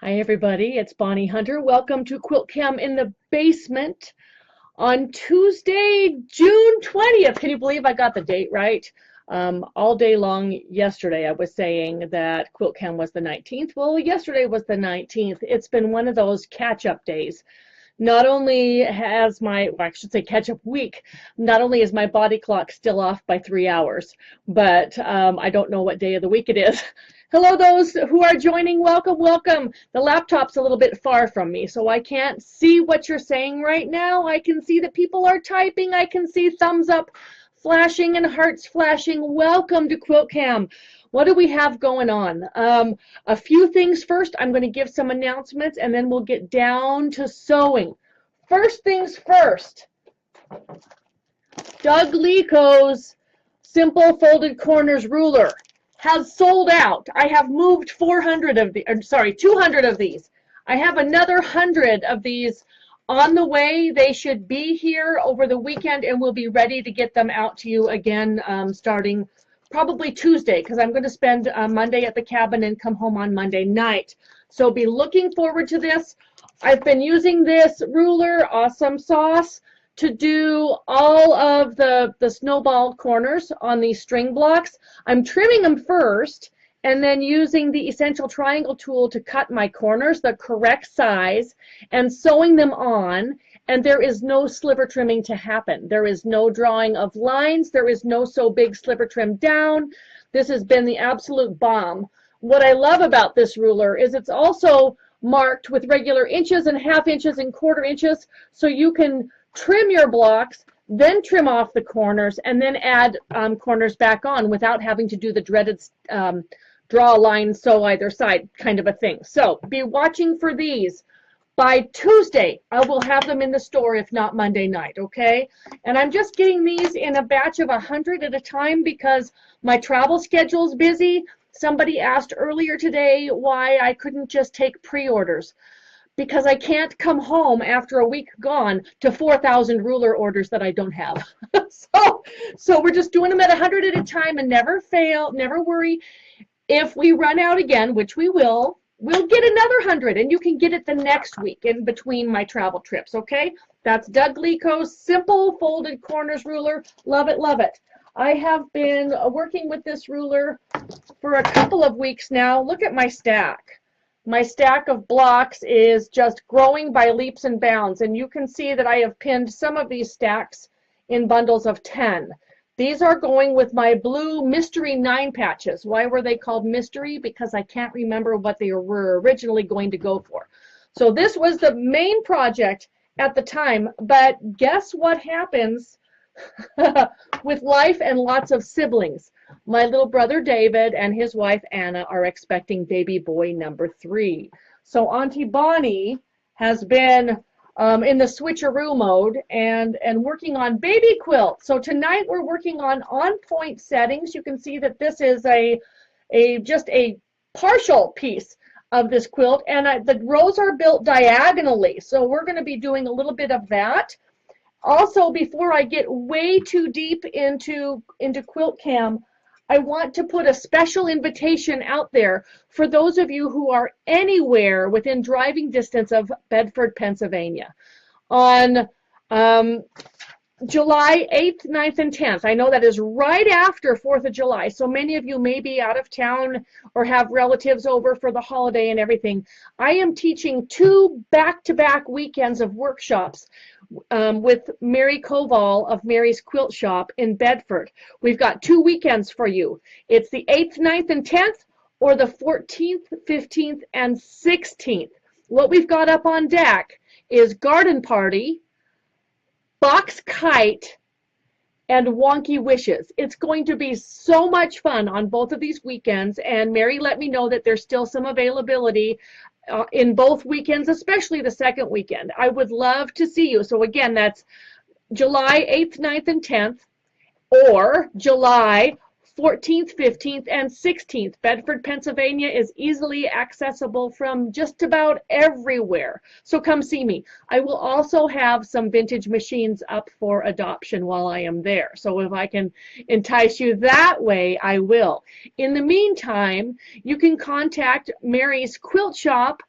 Hi everybody, it's Bonnie Hunter. Welcome to Quilt-Cam in the basement on Tuesday, June 20th. Can you believe I got the date right? All day long yesterday I was saying that Quilt-Cam was the 19th. Well, yesterday was the 19th. It's been one of those catch-up days. Not only has I should say catch-up week, not only is my body clock still off by 3 hours, but I don't know what day of the week it is. Hello, those who are joining. Welcome, welcome. The laptop's a little bit far from me, so I can't see what you're saying right now. I can see that people are typing. I can see thumbs up flashing and hearts flashing. Welcome to Quilt-Cam. What do we have going on? A few things first. I'm going to give some announcements, and then we'll get down to sewing. First things first, Doug Lico's Simple Folded Corners ruler has sold out. I have moved 200 of these. I have another 100 of these on the way. They should be here over the weekend, and we'll be ready to get them out to you again starting probably Tuesday, because I'm going to spend Monday at the cabin and come home on Monday night. So be looking forward to this. I've been using this ruler, Awesome Sauce, to do all of the snowball corners on these string blocks. I'm trimming them first and then using the essential triangle tool to cut my corners the correct size and sewing them on. And there is no sliver trimming to happen. There is no drawing of lines. There is no so big sliver trim down. This has been the absolute bomb. What I love about this ruler is it's also marked with regular inches and half inches and quarter inches, so you can trim your blocks, then trim off the corners, and then add corners back on without having to do the dreaded draw a line, sew either side kind of a thing. So be watching for these. By Tuesday, I will have them in the store, if not Monday night, okay? And I'm just getting these in a batch of 100 at a time because my travel schedule's busy. Somebody asked earlier today why I couldn't just take pre-orders, because I can't come home after a week gone to 4,000 ruler orders that I don't have. so we're just doing them at 100 at a time, and never fail, never worry. If we run out again, which we will, we'll get another 100, and you can get it the next week in between my travel trips, okay? That's Doug Lico's Simple Folded Corners ruler. Love it, love it. I have been working with this ruler for a couple of weeks now. Look at my stack. My stack of blocks is just growing by leaps and bounds, and you can see that I have pinned some of these stacks in bundles of 10. These are going with my blue Mystery 9 patches. Why were they called Mystery? Because I can't remember what they were originally going to go for. So this was the main project at the time, but guess what happens with life and lots of siblings? My little brother David and his wife Anna are expecting baby boy number 3. So Auntie Bonnie has been in the switcheroo mode and working on baby quilt. So tonight we're working on point settings. You can see that this is just a partial piece of this quilt, and the rows are built diagonally. So we're going to be doing a little bit of that. Also, before I get way too deep into Quilt-Cam, I want to put a special invitation out there for those of you who are anywhere within driving distance of Bedford, Pennsylvania. On July 8th, 9th, and 10th. I know that is right after 4th of July, so many of you may be out of town or have relatives over for the holiday and everything. I am teaching 2 back-to-back weekends of workshops with Mary Koval of Mary's Quilt Shop in Bedford. We've got 2 weekends for you. It's the 8th, 9th, and 10th, or the 14th, 15th, and 16th. What we've got up on deck is Garden Party, Box Kite, and Wonky Wishes. It's going to be so much fun on both of these weekends, and Mary let me know that there's still some availability in both weekends, especially the second weekend. I would love to see you. So again, that's July 8th, 9th, and 10th, or July 14th, 15th, and 16th. Bedford, Pennsylvania is easily accessible from just about everywhere. So come see me. I will also have some vintage machines up for adoption while I am there. So if I can entice you that way, I will. In the meantime, you can contact Mary's Quilt Shop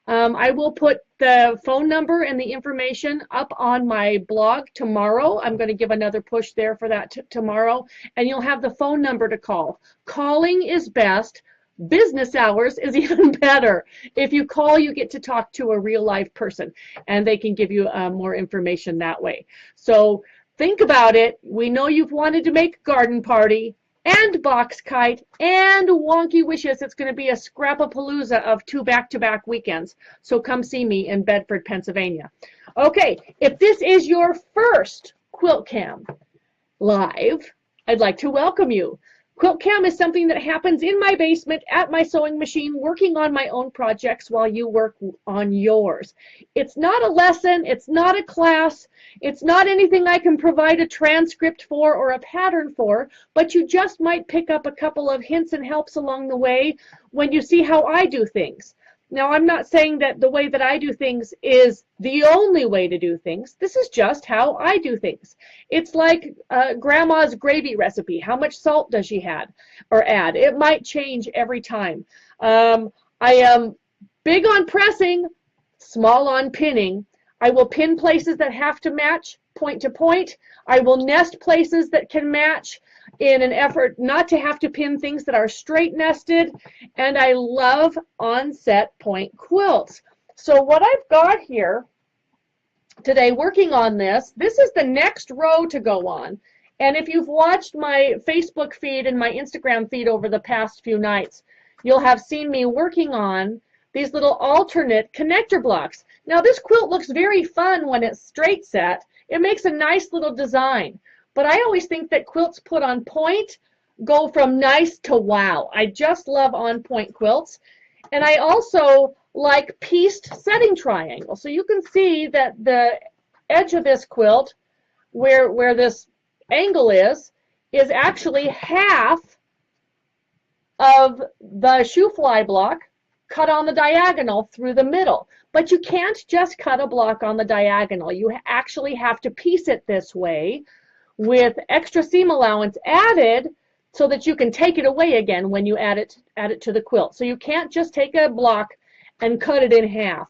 I will put the phone number and the information up on my blog tomorrow. I'm going to give another push there for that tomorrow, and you'll have the phone number to call. Calling is best. Business hours is even better. If you call, you get to talk to a real live person, and they can give you more information that way. So think about it. We know you've wanted to make a garden party and box kite and wonky wishes. It's going to be a scrapapalooza of 2 back-to-back weekends. So come see me in Bedford, Pennsylvania. Okay, if this is your first Quilt-Cam live, I'd like to welcome you. Quilt-Cam is something that happens in my basement at my sewing machine, working on my own projects while you work on yours. It's not a lesson, it's not a class, it's not anything I can provide a transcript for or a pattern for, but you just might pick up a couple of hints and helps along the way when you see how I do things. Now, I'm not saying that the way that I do things is the only way to do things. This is just how I do things. It's like grandma's gravy recipe. How much salt does she add? It might change every time. I am big on pressing, small on pinning. I will pin places that have to match point to point. I will nest places that can match in an effort not to have to pin things that are straight nested. And I love onset point quilts. So what I've got here today working on this is the next row to go on. And if you've watched my Facebook feed and my Instagram feed over the past few nights, you'll have seen me working on these little alternate connector blocks. Now this quilt looks very fun when it's straight set. It makes a nice little design. But I always think that quilts put on point go from nice to wow. I just love on point quilts. And I also like pieced setting triangles. So you can see that the edge of this quilt, where this angle is actually half of the shoe fly block cut on the diagonal through the middle. But you can't just cut a block on the diagonal. You actually have to piece it this way with extra seam allowance added so that you can take it away again when you add it to the quilt. So you can't just take a block and cut it in half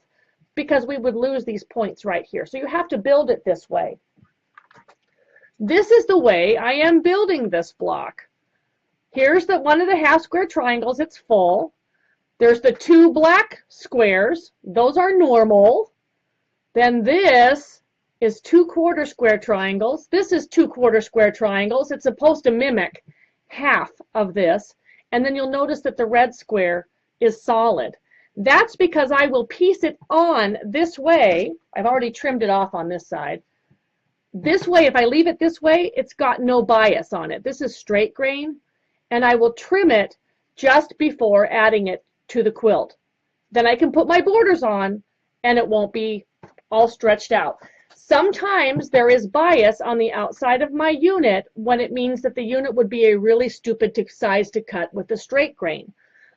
because we would lose these points right here. So you have to build it this way. This is the way I am building this block. Here's one of the half square triangles. It's full. There's the 2 black squares. Those are normal. Then this is 2 quarter square triangles. This is 2 quarter square triangles. It's supposed to mimic half of this. And then you'll notice that the red square is solid. That's because I will piece it on this way. I've already trimmed it off on this side. This way, if I leave it this way, it's got no bias on it. This is straight grain, and I will trim it just before adding it to the quilt. Then I can put my borders on, and it won't be all stretched out. Sometimes there is bias on the outside of my unit when it means that the unit would be a really stupid size to cut with the straight grain.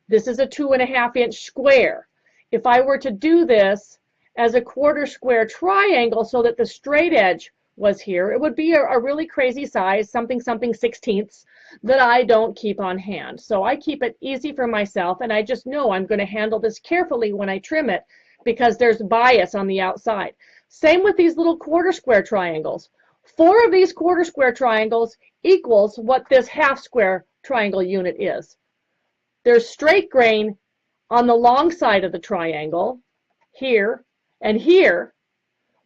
This is a 2.5 inch square. If I were to do this as a quarter square triangle so that the straight edge was here, it would be a really crazy size, something 16ths, that I don't keep on hand. So I keep it easy for myself, and I just know I'm going to handle this carefully when I trim it because there's bias on the outside. Same with these little quarter square triangles. 4 of these quarter square triangles equals what this half square triangle unit is. There's straight grain on the long side of the triangle, here and here,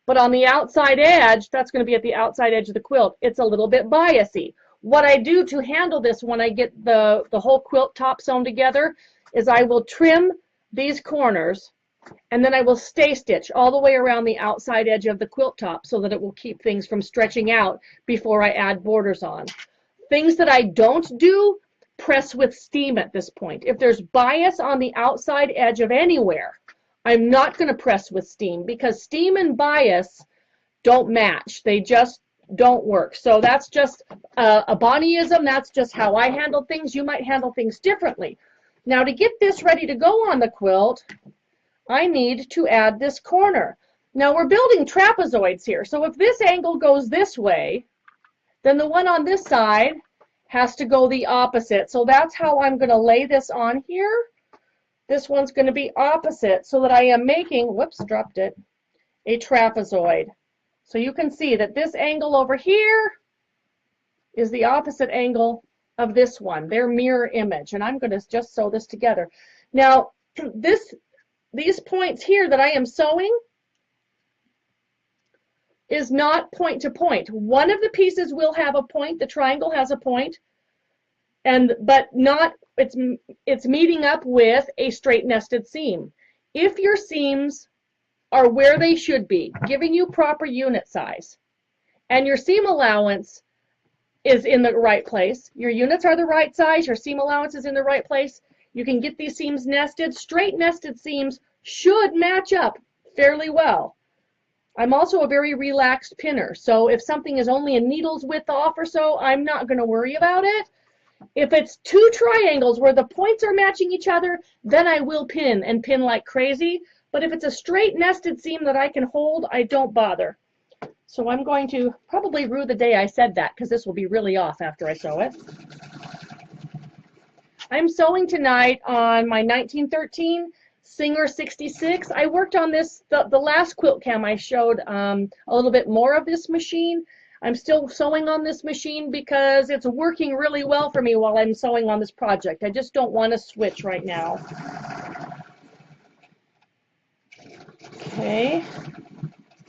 but on the outside edge, that's going to be at the outside edge of the quilt, it's a little bit biasy. What I do to handle this when I get the whole quilt top sewn together is I will trim these corners, and then I will stay stitch all the way around the outside edge of the quilt top so that it will keep things from stretching out before I add borders on. Things that I don't do, press with steam at this point. If there's bias on the outside edge of anywhere, I'm not going to press with steam because steam and bias don't match. They just don't work. So that's just a Bonnieism. That's just how I handle things. You might handle things differently. Now to get this ready to go on the quilt, I need to add this corner. Now we're building trapezoids here. So if this angle goes this way, then the one on this side has to go the opposite. So that's how I'm going to lay this on here. This one's going to be opposite, so that I am making, whoops, dropped it, a trapezoid. So you can see that this angle over here is the opposite angle of this one. They're mirror image, and I'm going to just sew this together. Now, these points here that I am sewing is not point to point. One of the pieces will have a point. The triangle has a point, but not, it's meeting up with a straight nested seam. If your seams are where they should be, giving you proper unit size, and your seam allowance is in the right place, your units are the right size, your seam allowance is in the right place, you can get these seams nested. Straight nested seams should match up fairly well. I'm also a very relaxed pinner, so if something is only a needle's width off or so, I'm not going to worry about it. If it's two triangles where the points are matching each other, then I will pin, and pin like crazy. But if it's a straight nested seam that I can hold, I don't bother. So I'm going to probably rue the day I said that, because this will be really off after I sew it. I'm sewing tonight on my 1913 Singer 66. I worked on this, the last Quilt-Cam I showed a little bit more of this machine. I'm still sewing on this machine because it's working really well for me while I'm sewing on this project. I just don't want to switch right now. Okay,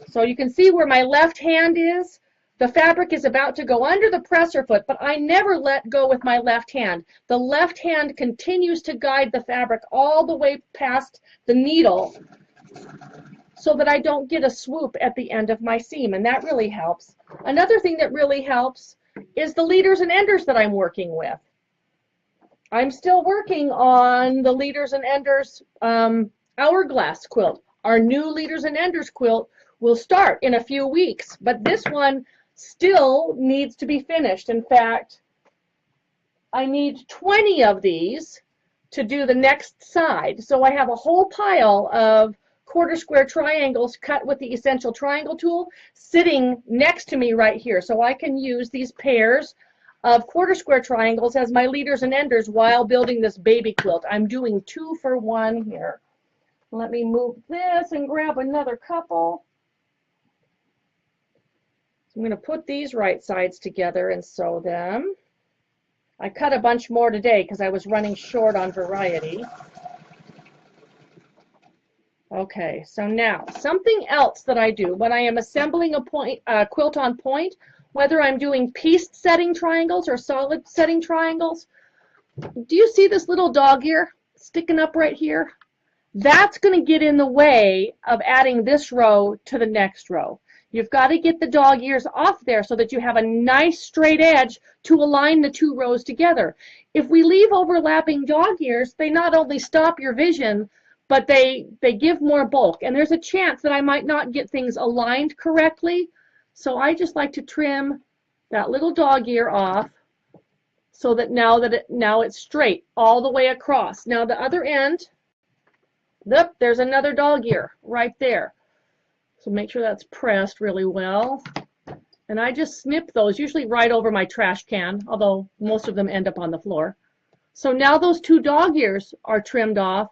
so you can see where my left hand is. The fabric is about to go under the presser foot, but I never let go with my left hand. The left hand continues to guide the fabric all the way past the needle so that I don't get a swoop at the end of my seam, and that really helps. Another thing that really helps is the leaders and enders that I'm working with. I'm still working on the leaders and enders hourglass quilt. Our new leaders and enders quilt will start in a few weeks, but this one still needs to be finished. In fact, I need 20 of these to do the next side. So I have a whole pile of quarter square triangles cut with the essential triangle tool sitting next to me right here. So I can use these pairs of quarter square triangles as my leaders and enders while building this baby quilt. I'm doing 2 for 1 here. Let me move this and grab another couple. I'm going to put these right sides together and sew them. I cut a bunch more today because I was running short on variety. Okay, so now something else that I do when I am assembling a quilt on point, whether I'm doing pieced setting triangles or solid setting triangles, do you see this little dog ear sticking up right here? That's going to get in the way of adding this row to the next row. You've got to get the dog ears off there so that you have a nice straight edge to align the 2 rows together. If we leave overlapping dog ears, they not only stop your vision, but they give more bulk. And there's a chance that I might not get things aligned correctly. So I just like to trim that little dog ear off so that now it's straight all the way across. Now the other end, yep, there's another dog ear right there. So make sure that's pressed really well. And I just snip those, usually right over my trash can, although most of them end up on the floor. So now those 2 dog ears are trimmed off.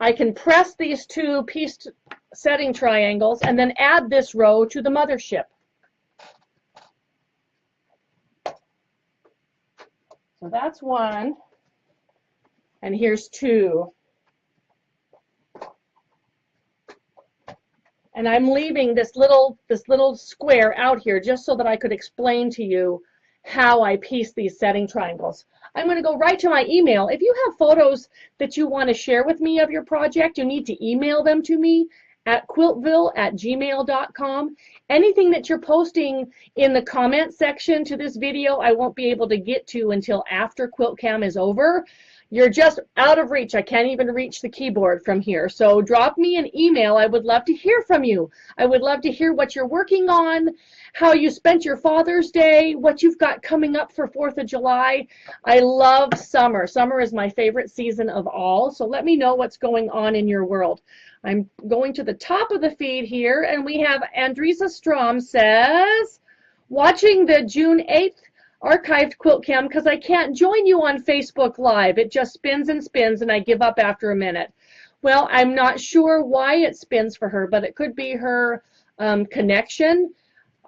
I can press these 2 pieced setting triangles and then add this row to the mothership. So that's 1. And here's 2. And I'm leaving this little square out here just so that I could explain to you how I piece these setting triangles. I'm going to go right to my email. If you have photos that you want to share with me of your project, you need to email them to me at quiltville@gmail.com. Anything that you're posting in the comment section to this video, I won't be able to get to until after Quilt-Cam is over. You're just out of reach. I can't even reach the keyboard from here. So drop me an email. I would love to hear from you. I would love to hear what you're working on, how you spent your Father's Day, what you've got coming up for 4th of July. I love summer. Summer is my favorite season of all. So let me know what's going on in your world. I'm going to the top of the feed here, and we have Andresa Strom says, watching the June 8th archived Quilt-Cam because I can't join you on Facebook Live. It just spins and spins, and I give up after a minute. Well, I'm not sure why it spins for her, but it could be her connection.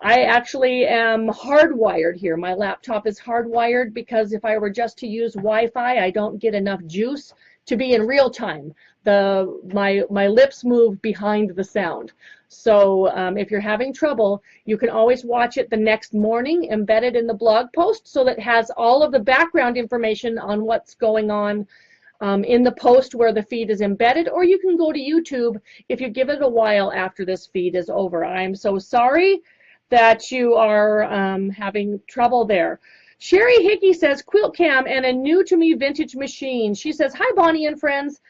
I actually am hardwired here. My laptop is hardwired because if I were just to use Wi-Fi, I don't get enough juice to be in real time. My lips move behind the sound. So if you're having trouble, you can always watch it the next morning embedded in the blog post so that it has all of the background information on what's going on in the post where the feed is embedded, or you can go to YouTube if you give it a while after this feed is over. I'm so sorry that you are having trouble there. Sherry Hickey says, Quilt-Cam and a new to me vintage machine. She says, hi Bonnie and friends.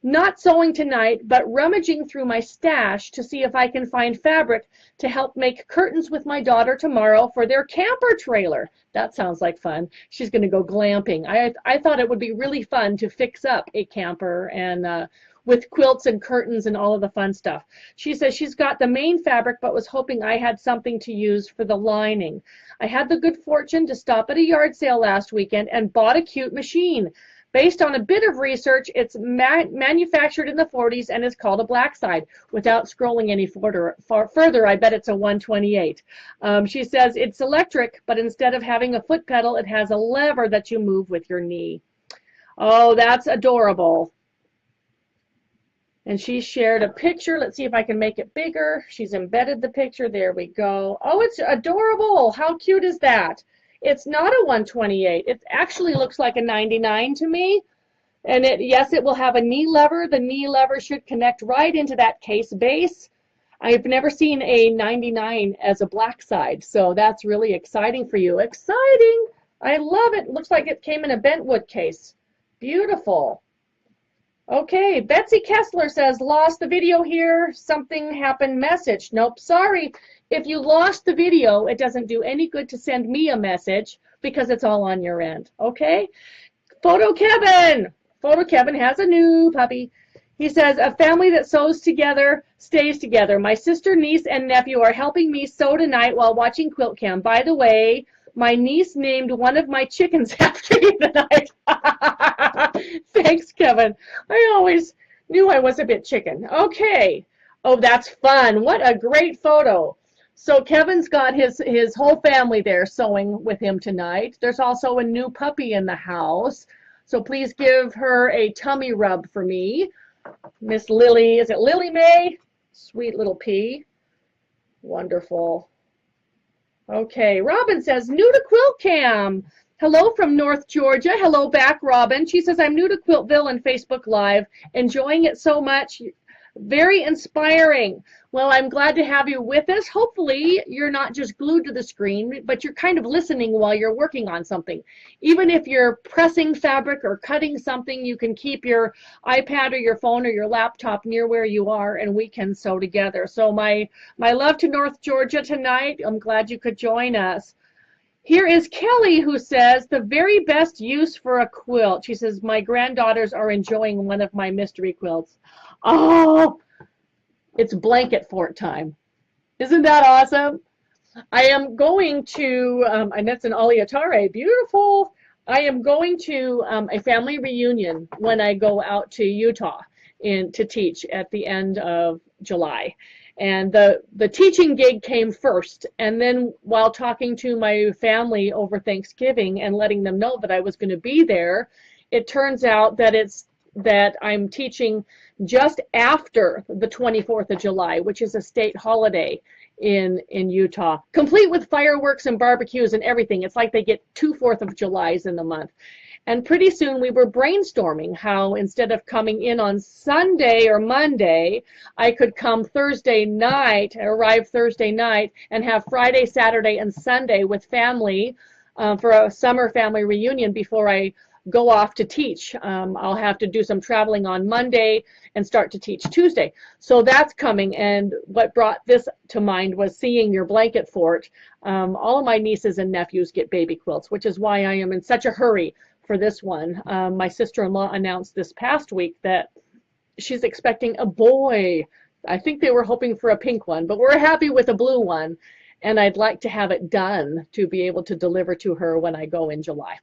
Not sewing tonight, but rummaging through my stash to see if I can find fabric to help make curtains with my daughter tomorrow for their camper trailer. That sounds like fun. She's going to go glamping. I thought it would be really fun to fix up a camper and with quilts and curtains and all of the fun stuff. She says she's got the main fabric but was hoping I had something to use for the lining. I had the good fortune to stop at a yard sale last weekend and bought a cute machine. Based on a bit of research, it's manufactured in the 40s and is called a black side. Without scrolling any further, I bet it's a 128. She says it's electric, but instead of having a foot pedal, it has a lever that you move with your knee. Oh, that's adorable. And she shared a picture. Let's see if I can make it bigger. She's embedded the picture. There we go. Oh, it's adorable. How cute is that? It's not a 128. It actually looks like a 99 to me. And yes, it will have a knee lever. The knee lever should connect right into that case base. I've never seen a 99 as a black side, so that's really exciting for you. Exciting! I love it. Looks like it came in a bentwood case. Beautiful. Okay, Betsy Kessler says, lost the video here. Something happened message. Nope, sorry. If you lost the video, it doesn't do any good to send me a message because it's all on your end. Okay? Photo Kevin. Photo Kevin has a new puppy. He says, a family that sews together stays together. My sister, niece, and nephew are helping me sew tonight while watching Quilt-Cam. By the way, my niece named one of my chickens after you tonight. Thanks, Kevin. I always knew I was a bit chicken. Okay. Oh, that's fun. What a great photo. So Kevin's got his whole family there sewing with him tonight. There's also a new puppy in the house. So please give her a tummy rub for me. Miss Lily, is it Lily Mae? Sweet little pea. Wonderful. Okay, Robin says, new to Quilt-Cam. Hello from North Georgia. Hello back, Robin. She says, I'm new to Quiltville and Facebook Live. Enjoying it so much. Very inspiring. Well, I'm glad to have you with us. Hopefully, you're not just glued to the screen, but you're kind of listening while you're working on something. Even if you're pressing fabric or cutting something, you can keep your iPad or your phone or your laptop near where you are, and we can sew together. So my love to North Georgia tonight. I'm glad you could join us. Here is Kelly, who says, the very best use for a quilt. She says, my granddaughters are enjoying one of my mystery quilts. Oh, it's blanket fort time. Isn't that awesome? I am going to, and that's an Aliatare, beautiful. I am going to a family reunion when I go out to Utah to teach at the end of July. And the teaching gig came first. And then while talking to my family over Thanksgiving and letting them know that I was going to be there, it turns out that I'm teaching just after the 24th of July, which is a state holiday in Utah, complete with fireworks and barbecues and everything. It's like they get 2 4th of Julys in the month. And pretty soon we were brainstorming how instead of coming in on Sunday or Monday, I could come Thursday night, arrive Thursday night, and have Friday, Saturday, and Sunday with family for a summer family reunion before I go off to teach. I'll have to do some traveling on Monday and start to teach Tuesday. So that's coming, and what brought this to mind was seeing your blanket fort. All of my nieces and nephews get baby quilts, which is why I am in such a hurry for this one. My sister-in-law announced this past week that she's expecting a boy. I think they were hoping for a pink one, but we're happy with a blue one. and I'd like to have it done to be able to deliver to her when I go in July.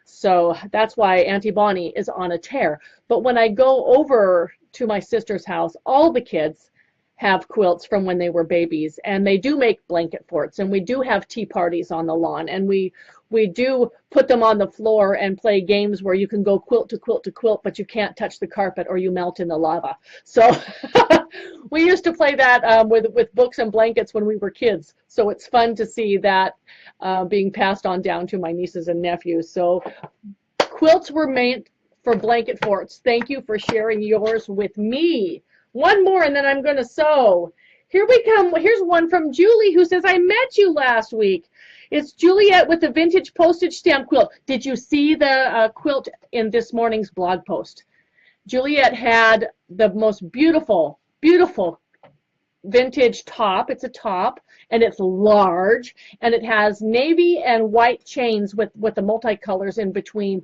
So that's why Auntie Bonnie is on a tear. But when I go over to my sister's house, all the kids have quilts from when they were babies, and they do make blanket forts, and we do have tea parties on the lawn, and we do put them on the floor and play games where you can go quilt to quilt to quilt, but you can't touch the carpet or you melt in the lava. So we used to play that with books and blankets when we were kids. So it's fun to see that being passed on down to my nieces and nephews. So quilts were made for blanket forts. Thank you for sharing yours with me. One more and then I'm going to sew. Here we come. Here's one from Julie who says, I met you last week. It's Juliet with the vintage postage stamp quilt. Did you see the quilt in this morning's blog post? Juliet had the most beautiful, beautiful vintage top. It's a top, and it's large, and it has navy and white chains with the multicolors in between.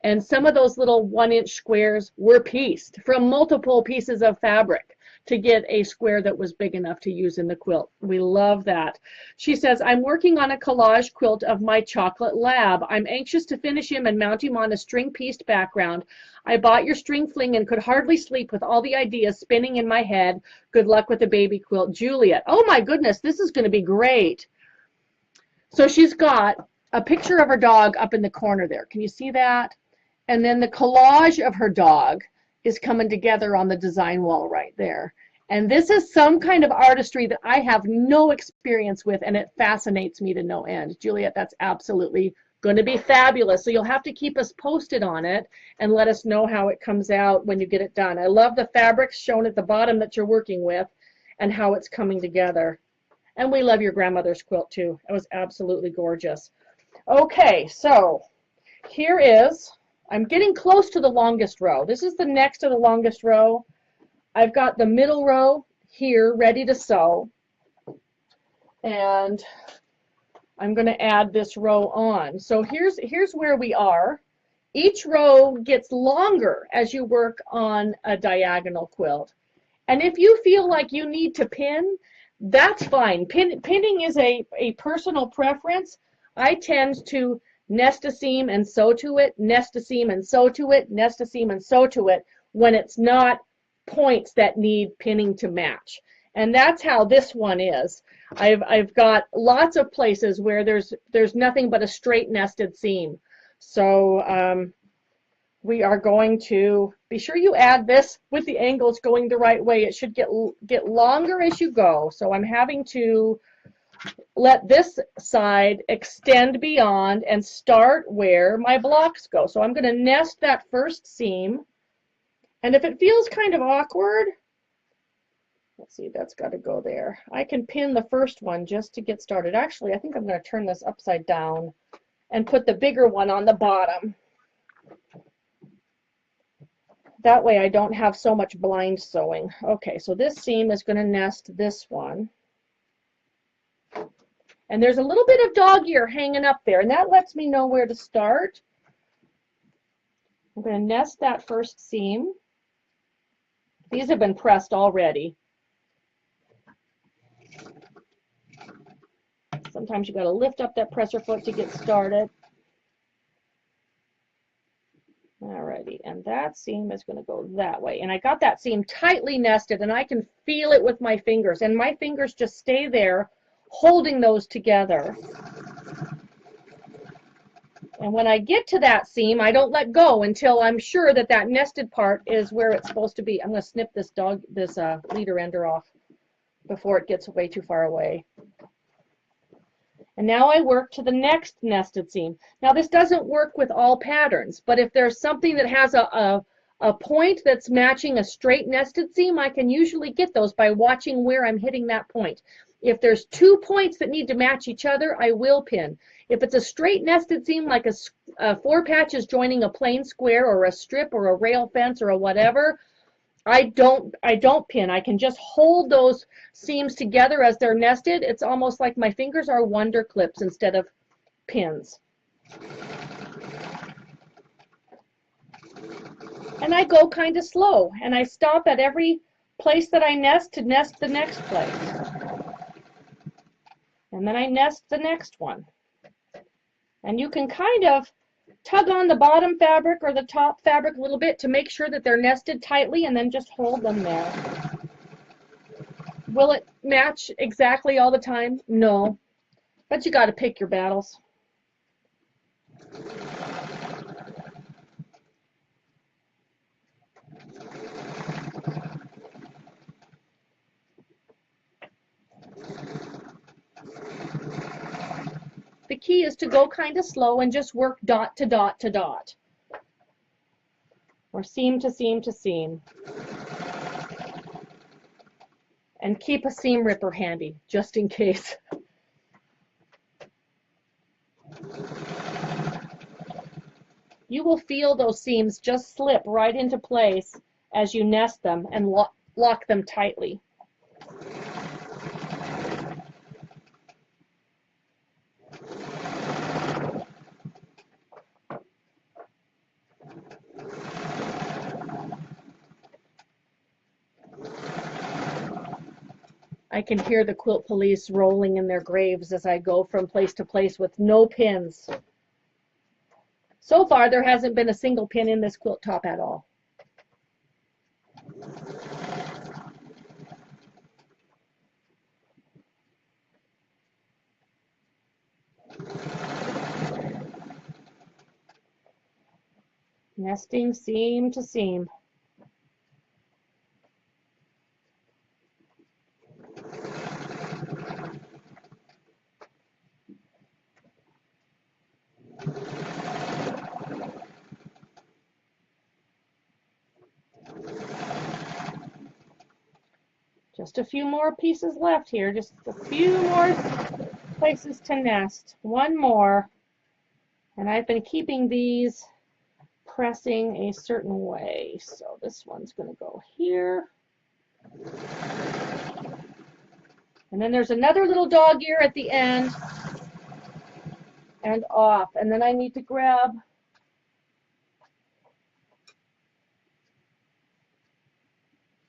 And some of those little 1-inch squares were pieced from multiple pieces of fabric to get a square that was big enough to use in the quilt. We love that. She says, I'm working on a collage quilt of my chocolate lab. I'm anxious to finish him and mount him on a string pieced background. I bought your string fling and could hardly sleep with all the ideas spinning in my head. Good luck with the baby quilt, Juliet. Oh my goodness, this is going to be great. So she's got a picture of her dog up in the corner there. Can you see that? And then the collage of her dog is coming together on the design wall right there. And this is some kind of artistry that I have no experience with, and it fascinates me to no end. Juliet, that's absolutely going to be fabulous. So you'll have to keep us posted on it and let us know how it comes out when you get it done. I love the fabrics shown at the bottom that you're working with and how it's coming together. And we love your grandmother's quilt too. It was absolutely gorgeous. Okay, so here is, I'm getting close to the longest row. This is the next to the longest row. I've got the middle row here ready to sew. And I'm going to add this row on. So here's where we are. Each row gets longer as you work on a diagonal quilt. And if you feel like you need to pin, that's fine. Pinning is a personal preference. I tend to nest a seam and sew to it, nest a seam and sew to it, nest a seam and sew to it when it's not points that need pinning to match. And that's how this one is. I've got lots of places where there's nothing but a straight nested seam. So we are going to be sure you add this with the angles going the right way. It should get longer as you go. So I'm having to let this side extend beyond and start where my blocks go. So I'm going to nest that first seam. And if it feels kind of awkward, let's see, that's got to go there. I can pin the first one just to get started. Actually, I think I'm going to turn this upside down and put the bigger one on the bottom. That way I don't have so much blind sewing. Okay, so this seam is going to nest this one. And there's a little bit of dog ear hanging up there, and that lets me know where to start. I'm going to nest that first seam. These have been pressed already. Sometimes you got to lift up that presser foot to get started. Alrighty, and that seam is going to go that way. And I got that seam tightly nested, and I can feel it with my fingers. And my fingers just stay there, holding those together. And when I get to that seam, I don't let go until I'm sure that that nested part is where it's supposed to be. I'm going to snip this leader ender off before it gets way too far away. And now I work to the next nested seam. Now this doesn't work with all patterns, but if there's something that has a point that's matching a straight nested seam, I can usually get those by watching where I'm hitting that point. If there's 2 points that need to match each other, I will pin. If it's a straight nested seam, like a 4 patches joining a plain square or a strip or a rail fence or a whatever, I don't pin. I can just hold those seams together as they're nested. It's almost like my fingers are wonder clips instead of pins. And I go kind of slow, and I stop at every place that I nest to nest the next place. And then I nest the next one. And you can kind of tug on the bottom fabric or the top fabric a little bit to make sure that they're nested tightly, and then just hold them there. Will it match exactly all the time? No, but you got to pick your battles. The key is to go kind of slow and just work dot to dot to dot, or seam to seam to seam. And keep a seam ripper handy, just in case. You will feel those seams just slip right into place as you nest them and lock them tightly. I can hear the quilt police rolling in their graves as I go from place to place with no pins. So far, there hasn't been a single pin in this quilt top at all. Nesting seam to seam. Just a few more pieces left here, just a few more places to nest. One more, and I've been keeping these pressing a certain way. So this one's going to go here. And then there's another little dog ear at the end and off. And then I need to grab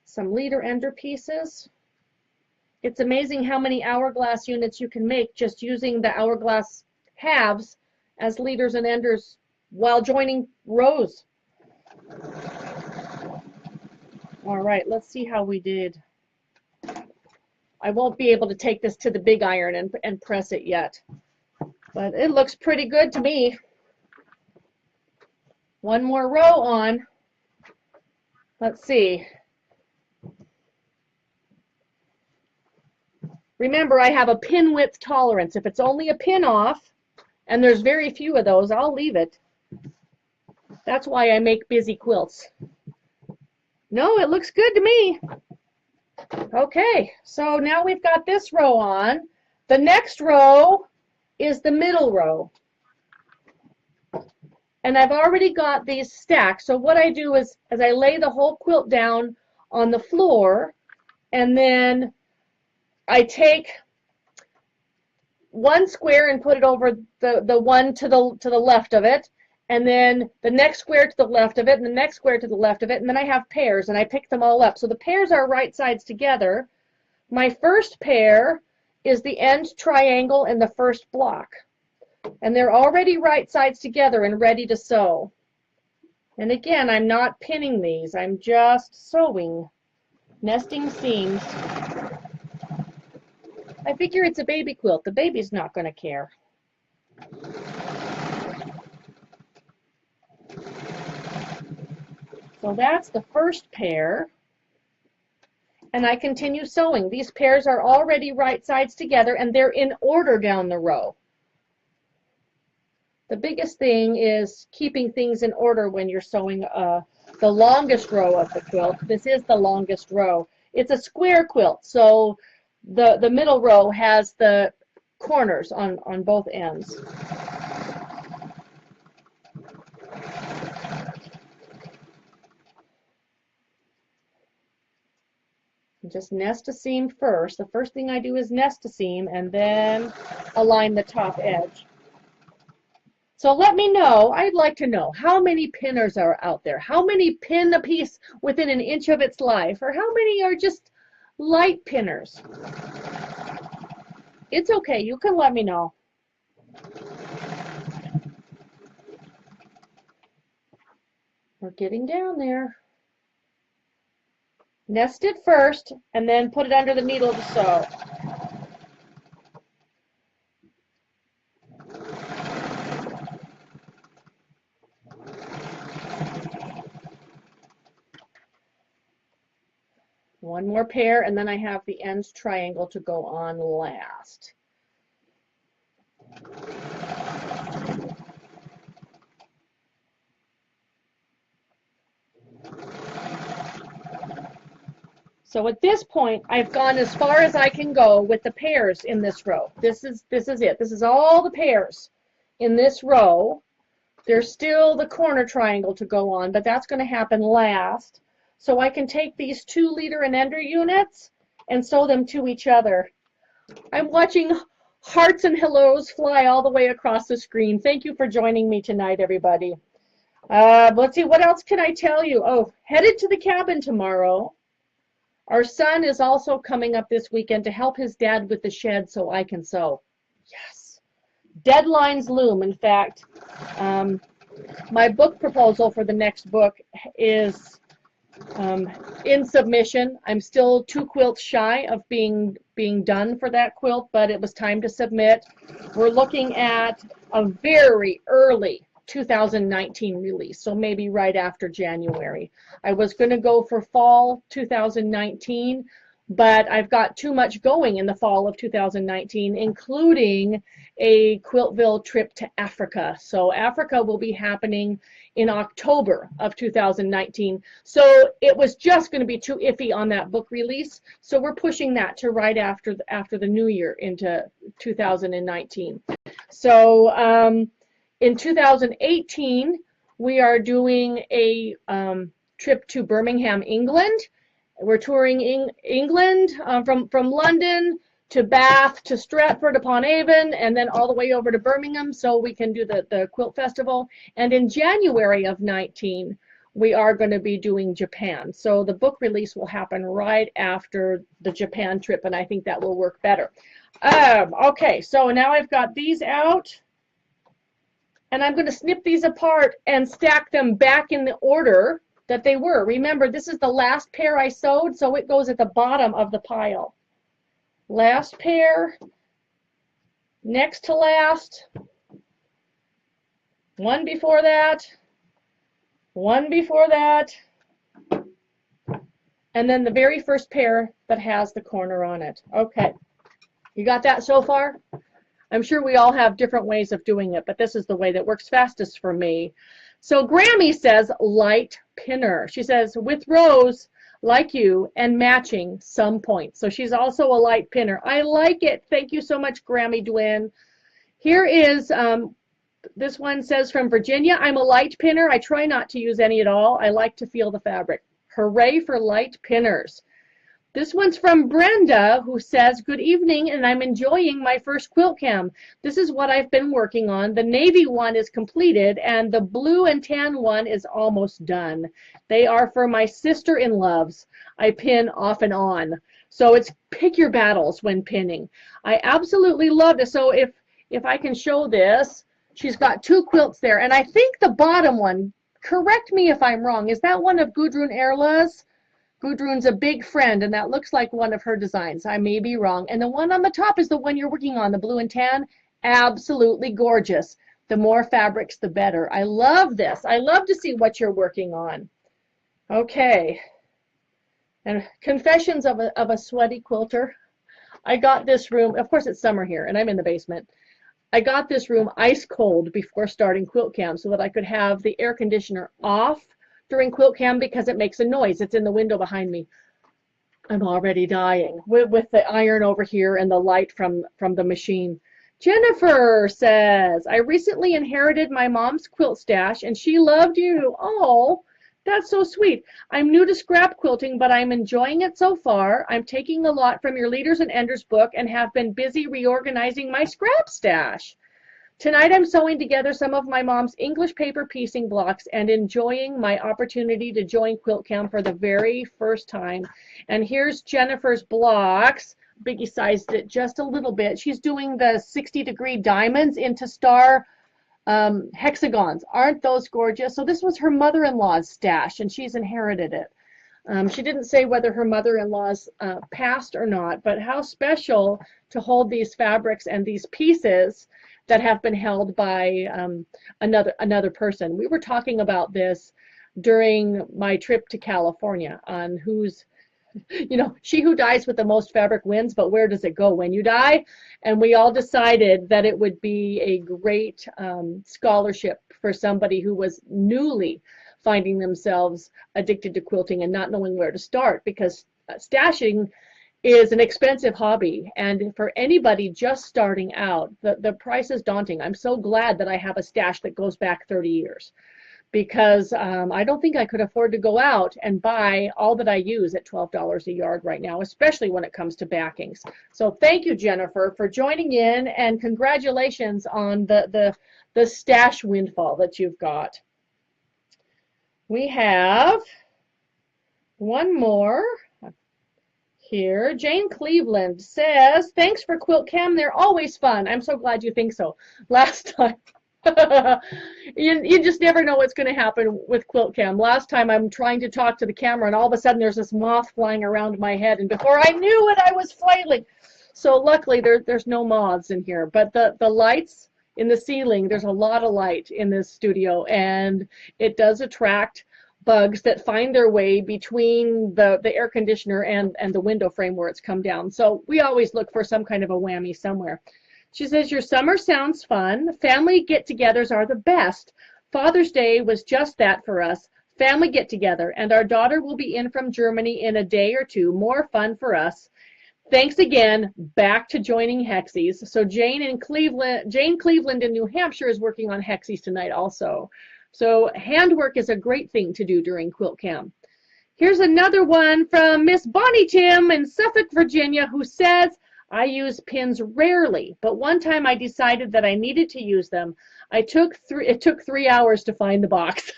some leader ender pieces. It's amazing how many hourglass units you can make just using the hourglass halves as leaders and enders while joining rows. All right, let's see how we did. I won't be able to take this to the big iron and press it yet, but it looks pretty good to me. One more row on. Let's see. Remember, I have a pin width tolerance. If it's only a pin off, and there's very few of those, I'll leave it. That's why I make busy quilts. No, it looks good to me. Okay, so now we've got this row on. The next row is the middle row. And I've already got these stacked. So what I do is I lay the whole quilt down on the floor, and then I take one square and put it over the one to the left of it, and then the next square to the left of it, and the next square to the left of it, and then I have pairs, and I pick them all up. So the pairs are right sides together. My first pair is the end triangle in the first block, and they're already right sides together and ready to sew. And again, I'm not pinning these, I'm just sewing, nesting seams. I figure it's a baby quilt. The baby's not going to care. So that's the first pair. And I continue sewing. These pairs are already right sides together, and they're in order down the row. The biggest thing is keeping things in order when you're sewing the longest row of the quilt. This is the longest row. It's a square quilt, so the middle row has the corners on both ends. Just nest a seam first. The first thing I do is nest a seam and then align the top edge. So let me know, I'd like to know, how many pinners are out there? How many pin a piece within an inch of its life? Or how many are just light pinners? It's okay. You can let me know. We're getting down there. Nest it first and then put it under the needle to sew. One more pair, and then I have the ends triangle to go on last. So at this point, I've gone as far as I can go with the pairs in this row. This is it. This is all the pairs in this row. There's still the corner triangle to go on, but that's going to happen last. So I can take these 2-liter and ender units and sew them to each other. I'm watching hearts and hellos fly all the way across the screen. Thank you for joining me tonight, everybody. Let's see, what else can I tell you? Oh, headed to the cabin tomorrow. Our son is also coming up this weekend to help his dad with the shed so I can sew. Yes. Deadlines loom. In fact, my book proposal for the next book is in submission. I'm still 2 quilts shy of being done for that quilt, but it was time to submit. We're looking at a very early 2019 release, so maybe right after January. I was going to go for fall 2019, but I've got too much going in the fall of 2019, including a Quiltville trip to Africa. So Africa will be happening in October of 2019. So it was just going to be too iffy on that book release. So we're pushing that to right after the new year into 2019. So in 2018, we are doing a trip to Birmingham, England. We're touring England from London to Bath to Stratford upon Avon, and then all the way over to Birmingham so we can do the Quilt Festival. And in January of 19, we are going to be doing Japan. So the book release will happen right after the Japan trip, and I think that will work better. Okay, so now I've got these out, and I'm going to snip these apart and stack them back in the order that they were. Remember, this is the last pair I sewed, so it goes at the bottom of the pile. Last pair, next to last, one before that, one before that, and then the very first pair that has the corner on it. Okay, you got that so far? I'm sure we all have different ways of doing it, but this is the way that works fastest for me. So Grammy says light pinner. She says with rows like you and matching some points. So she's also a light pinner. I like it. Thank you so much, Grammy Dwin. Here is, this one says from Virginia, I'm a light pinner. I try not to use any at all. I like to feel the fabric. Hooray for light pinners. This one's from Brenda, who says, good evening, and I'm enjoying my first Quilt-Cam. This is what I've been working on. The navy one is completed, and the blue and tan one is almost done. They are for my sister-in-laws. I pin off and on. So it's pick your battles when pinning. I absolutely love this. So if I can show this, she's got 2 quilts there, and I think the bottom one, correct me if I'm wrong, is that one of Gudrun Erla's? Gudrun's a big friend, and that looks like one of her designs. I may be wrong. And the one on the top is the one you're working on, the blue and tan. Absolutely gorgeous. The more fabrics, the better. I love this. I love to see what you're working on. Okay. And confessions of a sweaty quilter. I got this room, of course it's summer here, and I'm in the basement. I got this room ice cold before starting Quilt-Cam so that I could have the air conditioner off during Quilt-Cam because it makes a noise. It's in the window behind me. I'm already dying with the iron over here and the light from the machine. Jennifer says, I recently inherited my mom's quilt stash and she loved you. Oh, that's so sweet. I'm new to scrap quilting, but I'm enjoying it so far. I'm taking a lot from your Leaders and Enders book and have been busy reorganizing my scrap stash. Tonight I'm sewing together some of my mom's English paper piecing blocks and enjoying my opportunity to join Quilt-Cam for the very first time. And here's Jennifer's blocks. biggie sized it just a little bit. She's doing the 60-degree diamonds into star hexagons. Aren't those gorgeous? So this was her mother-in-law's stash, and she's inherited it. She didn't say whether her mother-in-law's passed or not, but how special to hold these fabrics and these pieces that have been held by another person. We were talking about this during my trip to California on who's, you know, she who dies with the most fabric wins, but where does it go when you die? And we all decided that it would be a great scholarship for somebody who was newly finding themselves addicted to quilting and not knowing where to start, because stashing is an expensive hobby, and for anybody just starting out, the price is daunting. I'm so glad that I have a stash that goes back 30 years, because I don't think I could afford to go out and buy all that I use at $12 a yard right now, especially when it comes to backings. So thank you, Jennifer, for joining in, and congratulations on the stash windfall that you've got. We have one more here. Jane Cleveland says, thanks for Quilt-Cam. They're always fun. I'm so glad you think so. Last time, you just never know what's going to happen with Quilt-Cam. Last time I'm trying to talk to the camera, and all of a sudden there's this moth flying around my head, and before I knew it, I was flailing. So luckily there's no moths in here, but the lights in the ceiling, there's a lot of light in this studio, and it does attract bugs that find their way between the air conditioner and the window frame where it's come down. So we always look for some kind of a whammy somewhere. She says, your summer sounds fun. Family get-togethers are the best. Father's Day was just that for us. Family get-together, and our daughter will be in from Germany in a day or two. More fun for us. Thanks again. Back to joining Hexies. So Jane Cleveland in New Hampshire is working on Hexies tonight also. So handwork is a great thing to do during Quilt-Cam. Here's another one from Miss Bonnie Tim in Suffolk, Virginia, who says, I use pins rarely, but one time I decided that I needed to use them. It took 3 hours to find the box.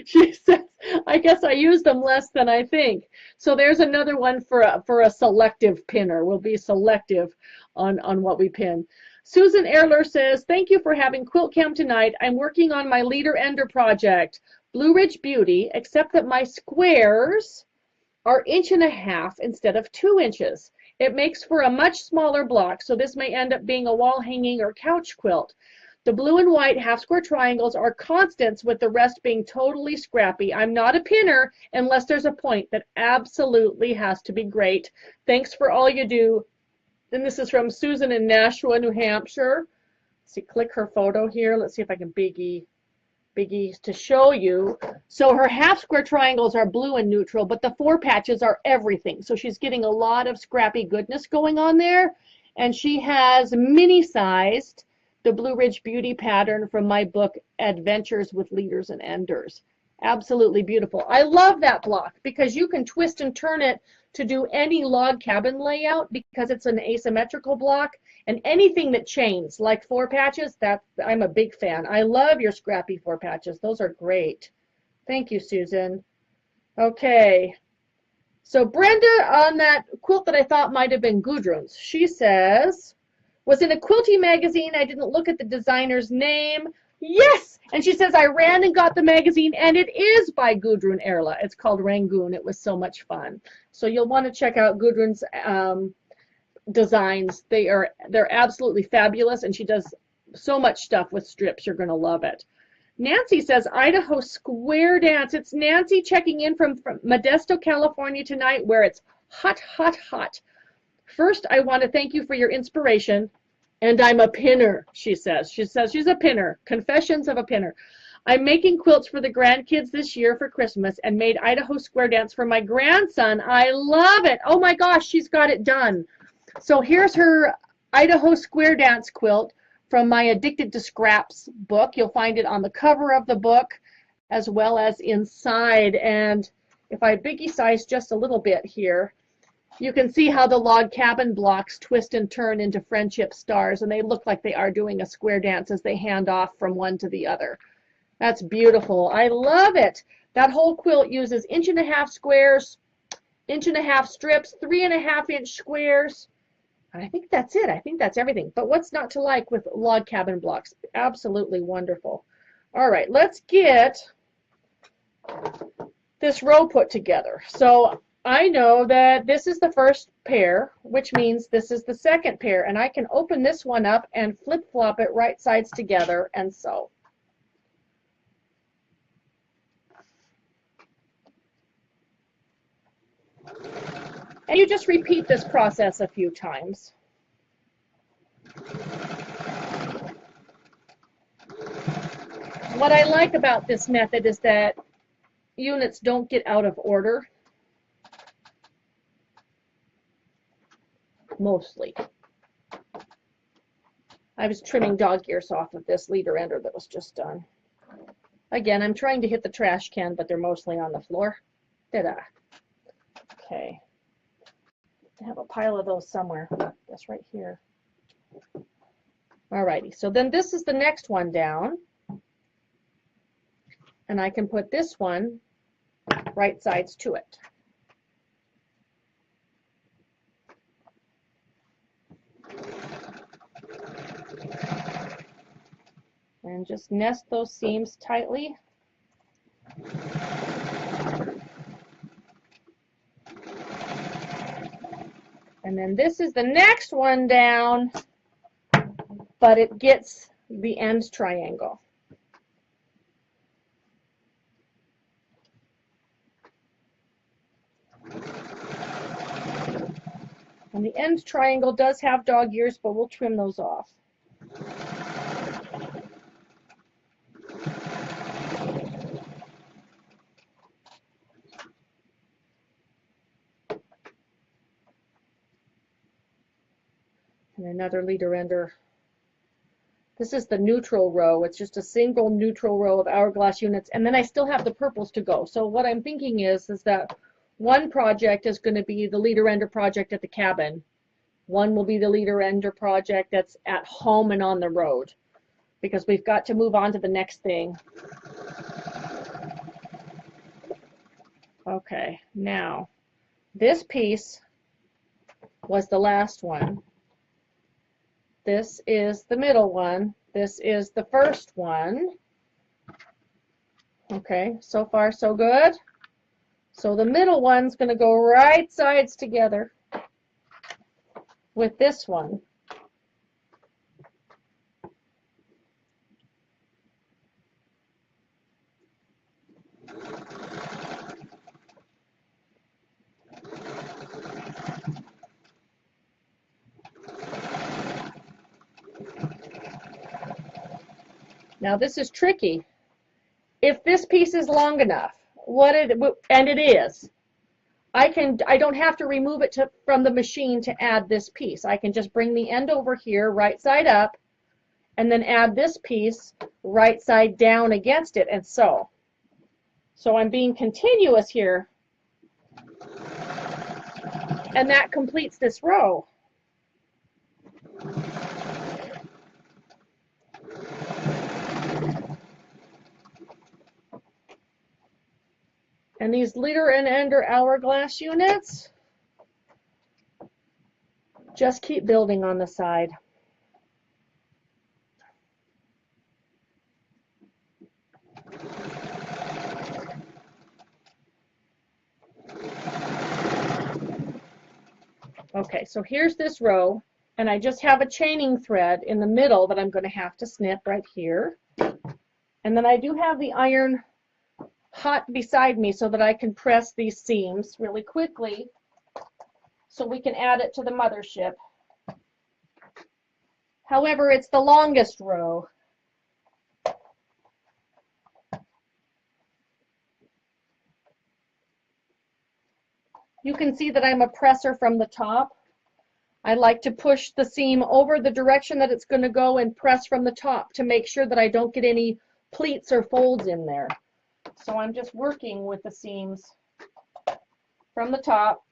She says, I guess I use them less than I think. So there's another one for a selective pinner. We'll be selective on what we pin. Susan Erler says, thank you for having Quilt-Cam tonight. I'm working on my leader ender project, Blue Ridge Beauty, except that my squares are 1.5 inches instead of 2 inches. It makes for a much smaller block, so this may end up being a wall hanging or couch quilt. The blue and white half square triangles are constants, with the rest being totally scrappy. I'm not a pinner unless there's a point that absolutely has to be great. Thanks for all you do. And this is from Susan in Nashua, New Hampshire. Let's see, click her photo here. Let's see if I can biggie to show you. So her half square triangles are blue and neutral, but the 4 patches are everything. So she's getting a lot of scrappy goodness going on there. And she has mini-sized the Blue Ridge Beauty pattern from my book, Adventures with Leaders and Enders. Absolutely beautiful. I love that block because you can twist and turn it to do any log cabin layout because it's an asymmetrical block, and anything that chains like 4 patches, that I'm a big fan. I love your scrappy 4 patches. Those are great. Thank you, Susan. Okay. So Brenda, on that quilt that I thought might have been Gudrun's, she says, was in a quilty magazine. I didn't look at the designer's name. Yes! And she says, I ran and got the magazine, and it is by Gudrun Erla. It's called Rangoon. It was so much fun. So you'll want to check out Gudrun's designs. They're absolutely fabulous, and she does so much stuff with strips. You're going to love it. Nancy says, Idaho Square Dance. It's Nancy checking in from Modesto, California tonight, where it's hot, hot, hot. First, I want to thank you for your inspiration. And I'm a pinner, she says. She says she's a pinner. Confessions of a pinner. I'm making quilts for the grandkids this year for Christmas and made Idaho Square Dance for my grandson. I love it. Oh my gosh, she's got it done. So here's her Idaho Square Dance quilt from my Addicted to Scraps book. You'll find it on the cover of the book as well as inside. And if I biggie size just a little bit here, you can see how the log cabin blocks twist and turn into friendship stars, and they look like they are doing a square dance as they hand off from one to the other. That's beautiful. I love it. That whole quilt uses 1.5 inch squares. 1.5 inch strips, 3.5 inch squares. I think that's it. I think that's everything. But what's not to like with log cabin blocks? Absolutely wonderful. All right, let's get this row put together. So I know that this is the first pair, which means this is the second pair, and I can open this one up and flip-flop it right sides together and sew. And you just repeat this process a few times. What I like about this method is that units don't get out of order. Mostly. I was trimming dog ears off of this leader ender that was just done. Again, I'm trying to hit the trash can, but they're mostly on the floor. Ta-da. Okay. I have a pile of those somewhere. That's right here. Alrighty, so then this is the next one down. And I can put this one right sides to it. And just nest those seams tightly. And then this is the next one down, but it gets the end triangle. And the end triangle does have dog ears, but we'll trim those off. And another leader ender. This is the neutral row. It's just a single neutral row of hourglass units, and then I still have the purples to go. So what I'm thinking is that one project is going to be the leader ender project at the cabin. One will be the leader ender project that's at home and on the road, because we've got to move on to the next thing. Okay, now this piece was the last one. This is the middle one. This is the first one. Okay, so far so good. So the middle one's going to go right sides together with this one. Now this is tricky. If this piece is long enough, and it is, I don't have to remove it from the machine to add this piece. I can just bring the end over here, right side up, and then add this piece right side down against it and sew. So I'm being continuous here, and that completes this row. And these leader and ender hourglass units, just keep building on the side. Okay, so here's this row, and I just have a chaining thread in the middle that I'm going to have to snip right here. And then I do have the iron hot beside me so that I can press these seams really quickly so we can add it to the mothership. However, it's the longest row. You can see that I'm a presser from the top. I like to push the seam over the direction that it's going to go and press from the top to make sure that I don't get any pleats or folds in there. So I'm just working with the seams from the top.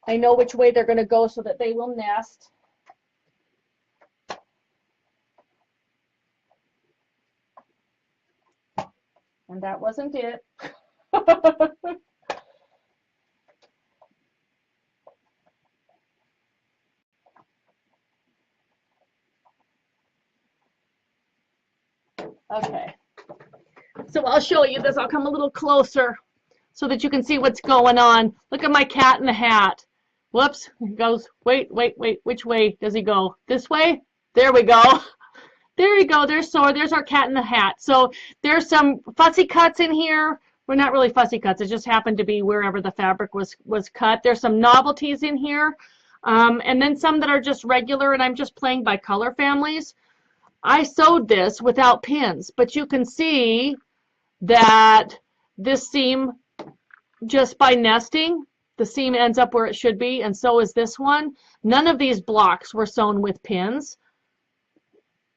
I know which way they're going to go so that they will nest. And that wasn't it. Okay. So I'll show you this. I'll come a little closer so that you can see what's going on. Look at my cat in the hat. Whoops. He goes, wait. Which way does he go? This way? There we go. There you go. There's our cat in the hat. So there's some fussy cuts in here. Well, not really fussy cuts. It just happened to be wherever the fabric was cut. There's some novelties in here. And then some that are just regular, and I'm just playing by color families. I sewed this without pins, but you can see that this seam, just by nesting, the seam ends up where it should be, and so is this one. None of these blocks were sewn with pins.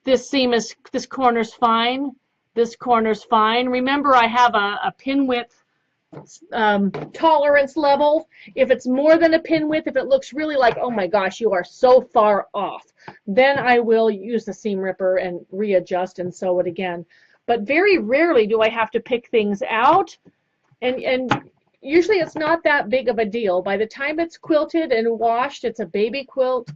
This corner's fine. This corner's fine. Remember, I have a pin width tolerance level. If it's more than a pin width, if it looks really like, oh my gosh, you are so far off, then I will use the seam ripper and readjust and sew it again. But very rarely do I have to pick things out, and usually it's not that big of a deal. By the time it's quilted and washed, it's a baby quilt.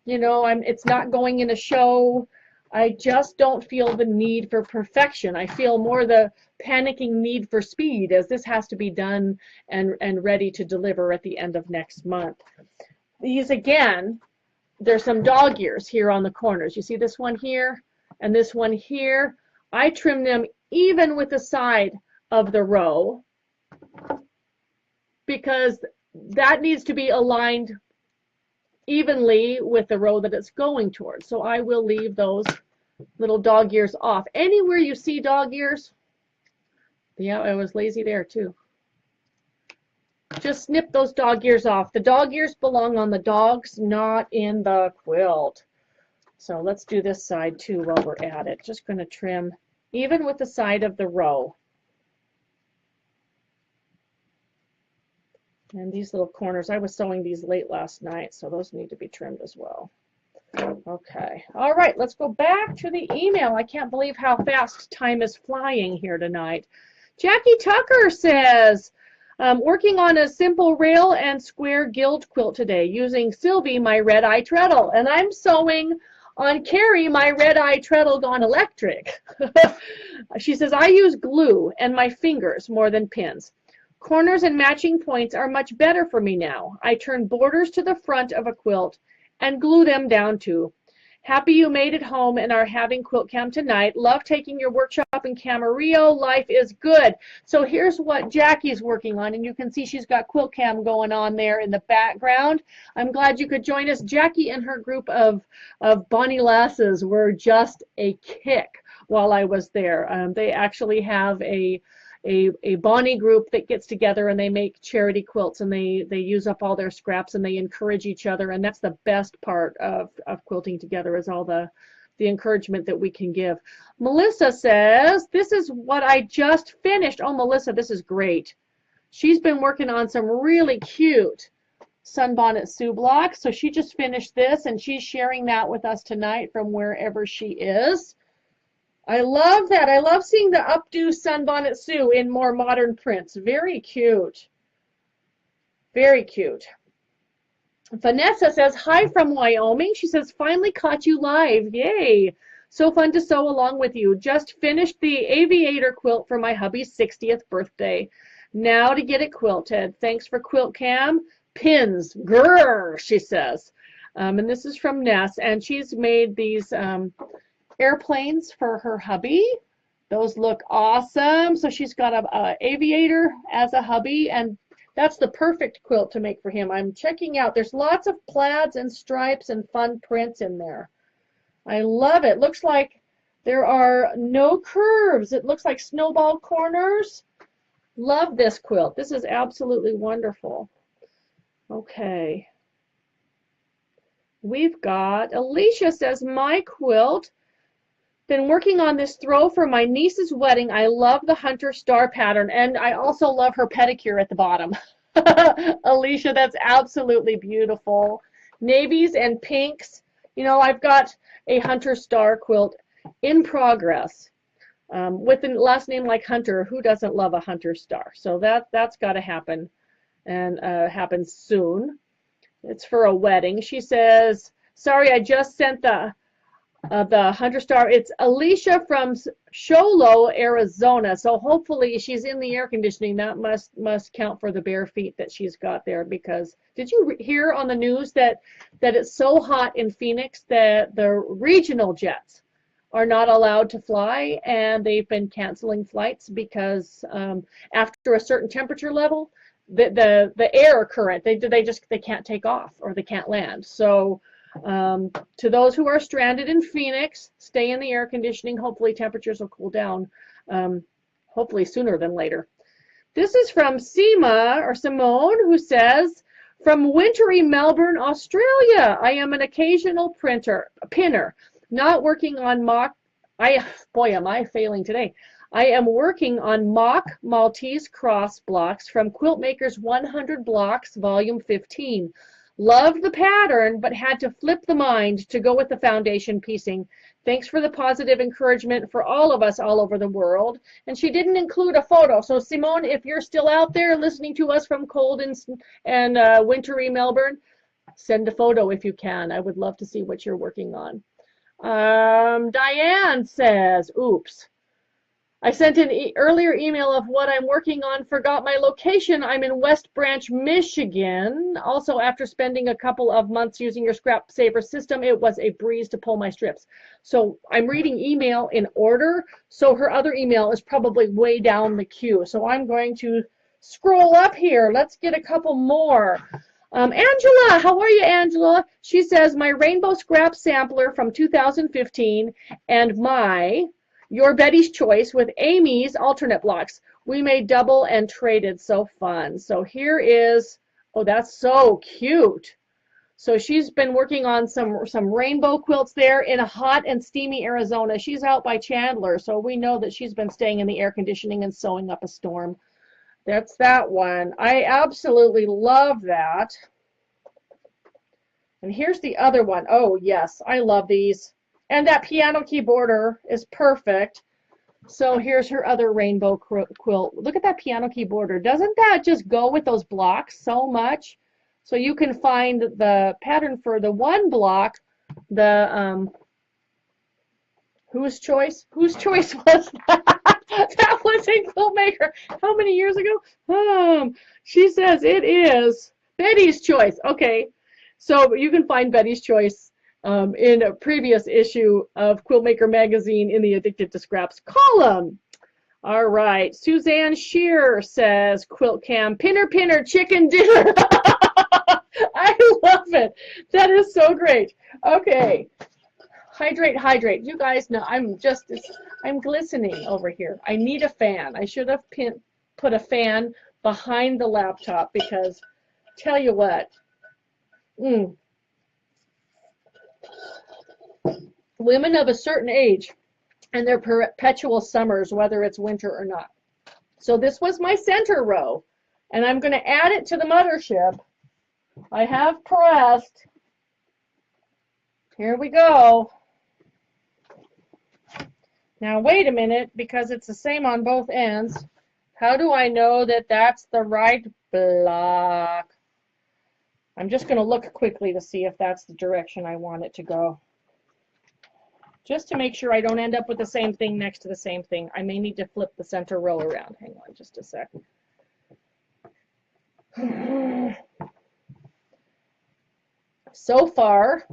You know, it's not going in a show. I just don't feel the need for perfection. I feel more the panicking need for speed, as this has to be done and ready to deliver at the end of next month. These, again, there's some dog ears here on the corners. You see this one here and this one here. I trim them even with the side of the row because that needs to be aligned evenly with the row that it's going towards. So I will leave those little dog ears off. Anywhere you see dog ears, yeah, I was lazy there too. Just snip those dog ears off. The dog ears belong on the dogs, not in the quilt. So let's do this side too while we're at it. Just going to trim even with the side of the row. And these little corners, I was sewing these late last night, so those need to be trimmed as well. Okay. All right, let's go back to the email. I can't believe how fast time is flying here tonight. Jackie Tucker says, working on a simple rail and square gilt quilt today using Sylvie, my Redeye treadle. And I'm sewing on Carrie, my Redeye treadle gone electric. She says, I use glue and my fingers more than pins. Corners and matching points are much better for me now. I turn borders to the front of a quilt and glue them down too. Happy you made it home and are having Quilt-Cam tonight. Love taking your workshop in Camarillo. Life is good. So here's what Jackie's working on, and you can see she's got Quilt-Cam going on there in the background. I'm glad you could join us. Jackie and her group of Bonnie Lasses were just a kick while I was there. They actually have a Bonnie group that gets together and they make charity quilts, and they use up all their scraps and they encourage each other, and that's the best part of quilting together, is all the encouragement that we can give. Melissa says, this is what I just finished. Oh, Melissa, this is great. She's been working on some really cute Sunbonnet Sue blocks, so she just finished this and she's sharing that with us tonight from wherever she is. I love that. I love seeing the updo Sunbonnet Sue in more modern prints. Very cute. Very cute. Vanessa says, hi from Wyoming. She says, finally caught you live. Yay. So fun to sew along with you. Just finished the aviator quilt for my hubby's 60th birthday. Now to get it quilted. Thanks for Quilt-Cam. Pins. Grrr, she says. And this is from Ness. And she's made these airplanes for her hubby. Those look awesome. So she's got a aviator as a hubby, and that's the perfect quilt to make for him. I'm checking out. There's lots of plaids and stripes and fun prints in there. I love it. Looks like there are no curves. It looks like snowball corners. Love this quilt. This is absolutely wonderful. Okay. We've got, Alicia says, my quilt. Been working on this throw for my niece's wedding. I love the hunter star pattern, and I also love her pedicure at the bottom. Alicia, that's absolutely beautiful. Navies and pinks. You know, I've got a hunter star quilt in progress. With the last name like Hunter, who doesn't love a Hunter star? So that's got to happen, and happen soon. It's for a wedding. She says, sorry, I just sent the Hunter star. It's Alicia from Sholo, Arizona. So hopefully she's in the air conditioning. That must count for the bare feet that she's got there, because did you hear on the news that it's so hot in Phoenix that the regional jets are not allowed to fly, and they've been canceling flights because after a certain temperature level, the air current, they can't take off, or they can't land. So to those who are stranded in Phoenix, stay in the air conditioning. Hopefully temperatures will cool down, hopefully sooner than later. This is from Simone, who says, from wintry Melbourne, Australia, I am an occasional pinner, not working on boy, am I failing today. I am working on mock Maltese cross blocks from Quiltmaker's 100 Blocks, Volume 15. Loved the pattern, but had to flip the mind to go with the foundation piecing. Thanks for the positive encouragement for all of us all over the world. And she didn't include a photo. So Simone, if you're still out there listening to us from cold and wintry Melbourne, send a photo if you can. I would love to see what you're working on. Diane says, oops. I sent an earlier email of what I'm working on, forgot my location. I'm in West Branch, Michigan. Also, after spending a couple of months using your Scrap Saver system, it was a breeze to pull my strips. So I'm reading email in order, so her other email is probably way down the queue. So I'm going to scroll up here. Let's get a couple more. Angela, how are you, Angela? She says, my Rainbow Scrap Sampler from 2015 and your Betty's Choice with Amy's alternate blocks. We made double and traded. So fun. So here is, oh, that's so cute. So she's been working on some rainbow quilts there in a hot and steamy Arizona. She's out by Chandler, so we know that she's been staying in the air conditioning and sewing up a storm. That's that one. I absolutely love that. And here's the other one. Oh, yes, I love these. And that piano key border is perfect. So here's her other rainbow quilt. Look at that piano key border. Doesn't that just go with those blocks so much? So you can find the pattern for the one block, the whose choice was that? That was in Quiltmaker. How many years ago? She says it is Betty's Choice. Okay, so you can find Betty's Choice in a previous issue of Quiltmaker magazine in the Addicted to Scraps column. All right, Suzanne Shear says Quilt-Cam, pinner, chicken dinner. I love it. That is so great. Okay. Hydrate. You guys know I'm glistening over here. I need a fan. I should have put a fan behind the laptop, because tell you what, women of a certain age and their perpetual summers, whether it's winter or not. So this was my center row, and I'm going to add it to the mothership. I have pressed. Here we go. Now wait a minute, because it's the same on both ends. How do I know that that's the right block? I'm just going to look quickly to see if that's the direction I want it to go. Just to make sure I don't end up with the same thing next to the same thing. I may need to flip the center row around. Hang on just a second. So far,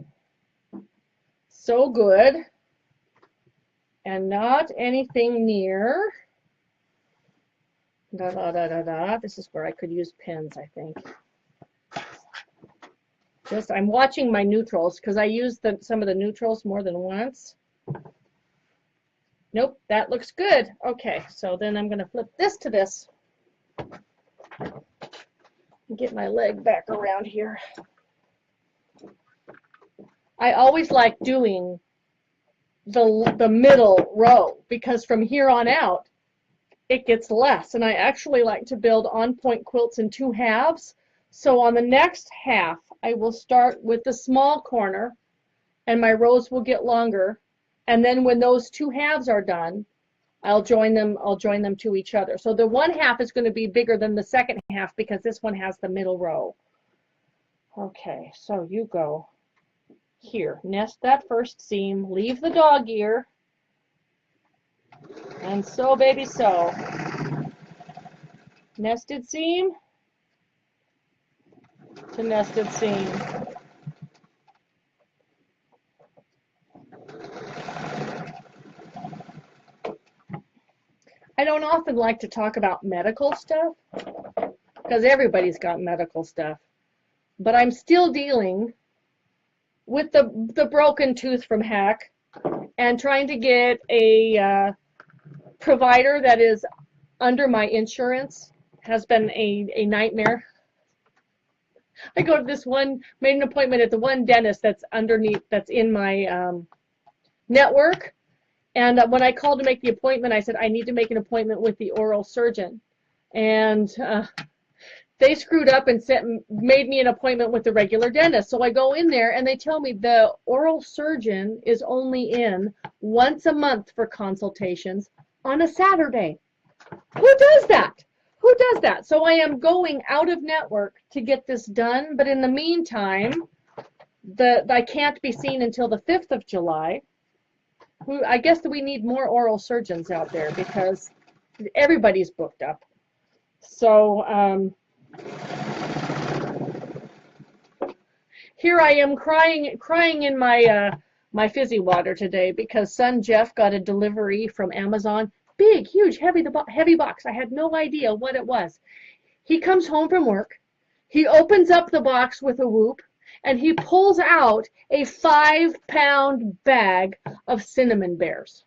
so good. And not anything near. This is where I could use pins, I think. I'm watching my neutrals, because I used some of the neutrals more than once. Nope, that looks good. Okay, so then I'm going to flip this to this. Get my leg back around here. I always like doing the middle row, because from here on out it gets less, and I actually like to build on-point quilts in 2 halves. So on the next half I will start with the small corner, and my rows will get longer, and then when those 2 halves are done, I'll join them to each other. So the one half is going to be bigger than the second half because this one has the middle row. Okay, so you go here, nest that first seam, leave the dog ear, and sew, baby, sew. Nested seam to nested seam. I don't often like to talk about medical stuff because everybody's got medical stuff, but I'm still dealing with the broken tooth from Hack and trying to get a provider that is under my insurance has been a nightmare. I go to this one, made an appointment at the one dentist that's underneath, that's in my network. And when I called to make the appointment, I said, I need to make an appointment with the oral surgeon. And they screwed up and made me an appointment with the regular dentist. So I go in there and they tell me the oral surgeon is only in once a month for consultations on a Saturday. Who does that? Who does that? So I am going out of network to get this done. But in the meantime, I can't be seen until the 5th of July. I guess that we need more oral surgeons out there because everybody's booked up. So here I am crying in my fizzy water today because son Jeff got a delivery from Amazon. Big, huge, heavy box. I had no idea what it was. He comes home from work. He opens up the box with a whoop, and he pulls out a 5-pound bag of cinnamon bears.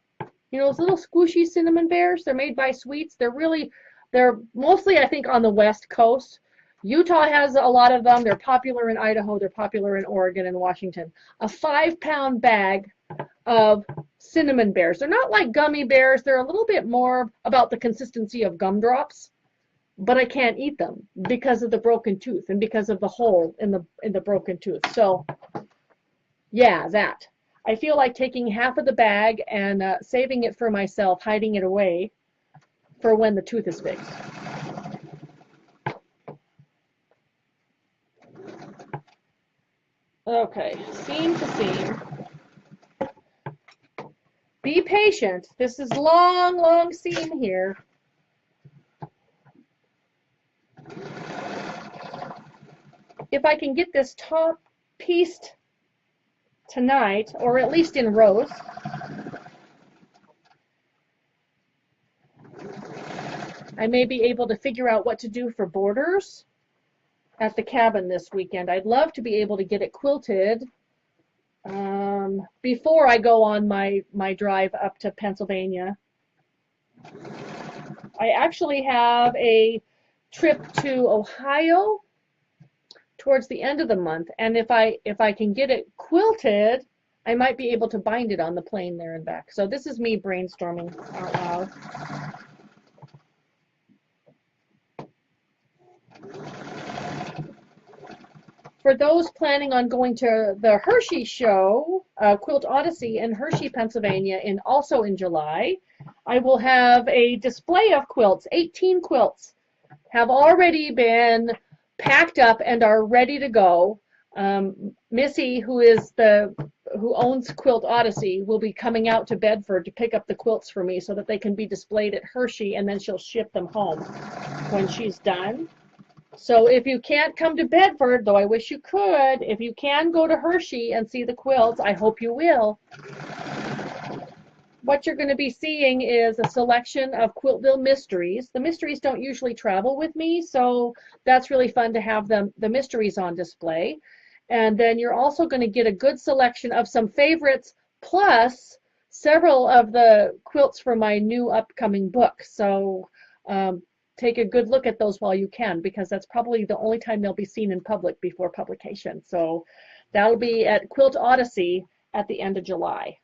You know, those little squishy cinnamon bears? They're made by Sweets. They're mostly, I think, on the West Coast. Utah has a lot of them. They're popular in Idaho. They're popular in Oregon and Washington. A 5-pound bag of cinnamon bears. They're not like gummy bears. They're a little bit more about the consistency of gumdrops. But I can't eat them because of the broken tooth and because of the hole in the broken tooth. So, yeah, that. I feel like taking half of the bag and saving it for myself, hiding it away for when the tooth is fixed. Okay, seam to seam. Be patient. This is long, long seam here. If I can get this top pieced tonight, or at least in rows, I may be able to figure out what to do for borders at the cabin this weekend. I'd love to be able to get it quilted before I go on my drive up to Pennsylvania. I actually have a trip to Ohio towards the end of the month, and if I can get it quilted, I might be able to bind it on the plane there and back. So this is me brainstorming out loud. For those planning on going to the Hershey show, Quilt Odyssey in Hershey, Pennsylvania, also in July, I will have a display of quilts. 18 quilts have already been packed up and are ready to go. Missy, who owns Quilt Odyssey, will be coming out to Bedford to pick up the quilts for me so that they can be displayed at Hershey, and then she'll ship them home when she's done. So if you can't come to Bedford, though I wish you could, if you can go to Hershey and see the quilts, I hope you will. What you're going to be seeing is a selection of Quiltville mysteries. The mysteries don't usually travel with me, so that's really fun to have the mysteries on display. And then you're also going to get a good selection of some favorites, plus several of the quilts for my new upcoming book. So take a good look at those while you can, because that's probably the only time they'll be seen in public before publication. So that'll be at Quilt Odyssey at the end of July.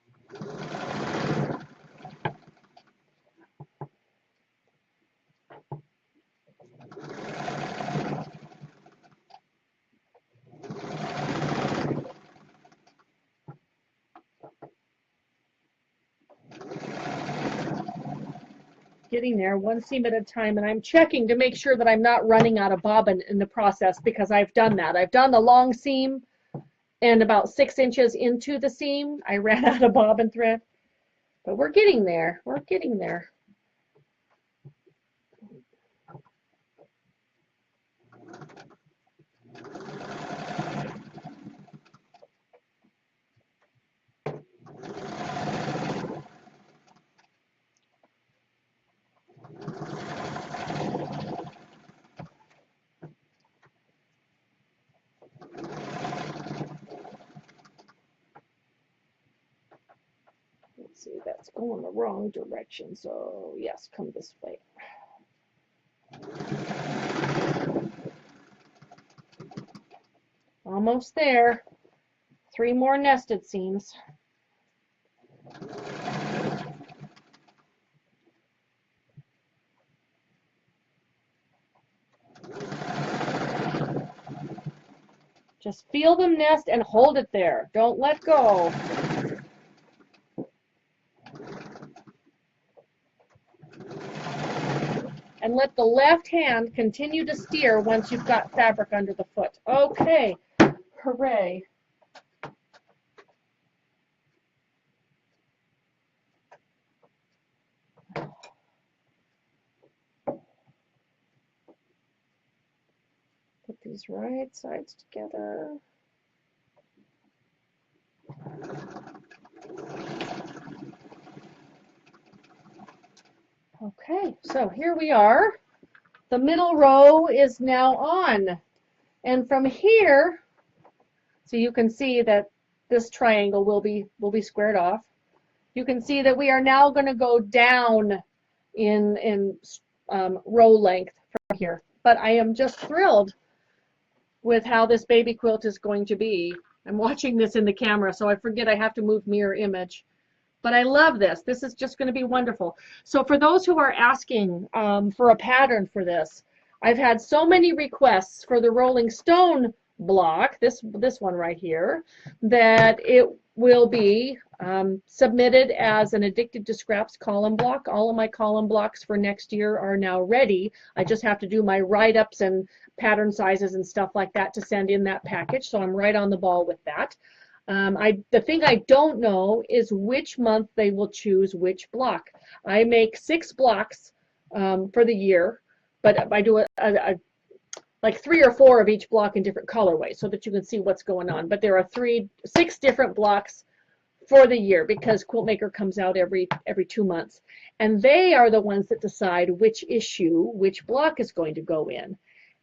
getting there, one seam at a time, and I'm checking to make sure that I'm not running out of bobbin in the process, because I've done that. I've done the long seam, and about 6 inches into the seam, I ran out of bobbin thread. But we're getting there. We're getting there. Let's see, that's going the wrong direction. So yes, come this way. Almost there. 3 more nested seams. Just feel them nest and hold it there. Don't let go. And let the left hand continue to steer once you've got fabric under the foot. Okay, hooray. Put these right sides together. Okay, so here we are. The middle row is now on. And from here, so you can see that this triangle will be squared off. You can see that we are now going to go down in row length from here. But I am just thrilled with how this baby quilt is going to be. I'm watching this in the camera, so I forget I have to move mirror image. But I love this. This is just going to be wonderful. So for those who are asking for a pattern for this, I've had so many requests for the Rolling Stone block, this one right here, that it will be submitted as an Addicted to Scraps column block. All of my column blocks for next year are now ready. I just have to do my write-ups and pattern sizes and stuff like that to send in that package, so I'm right on the ball with that. The thing I don't know is which month they will choose which block. I make 6 blocks for the year, but I do like 3 or 4 of each block in different colorways so that you can see what's going on. But there are 6 different blocks for the year because Quiltmaker comes out every 2 months. And they are the ones that decide which issue, which block is going to go in.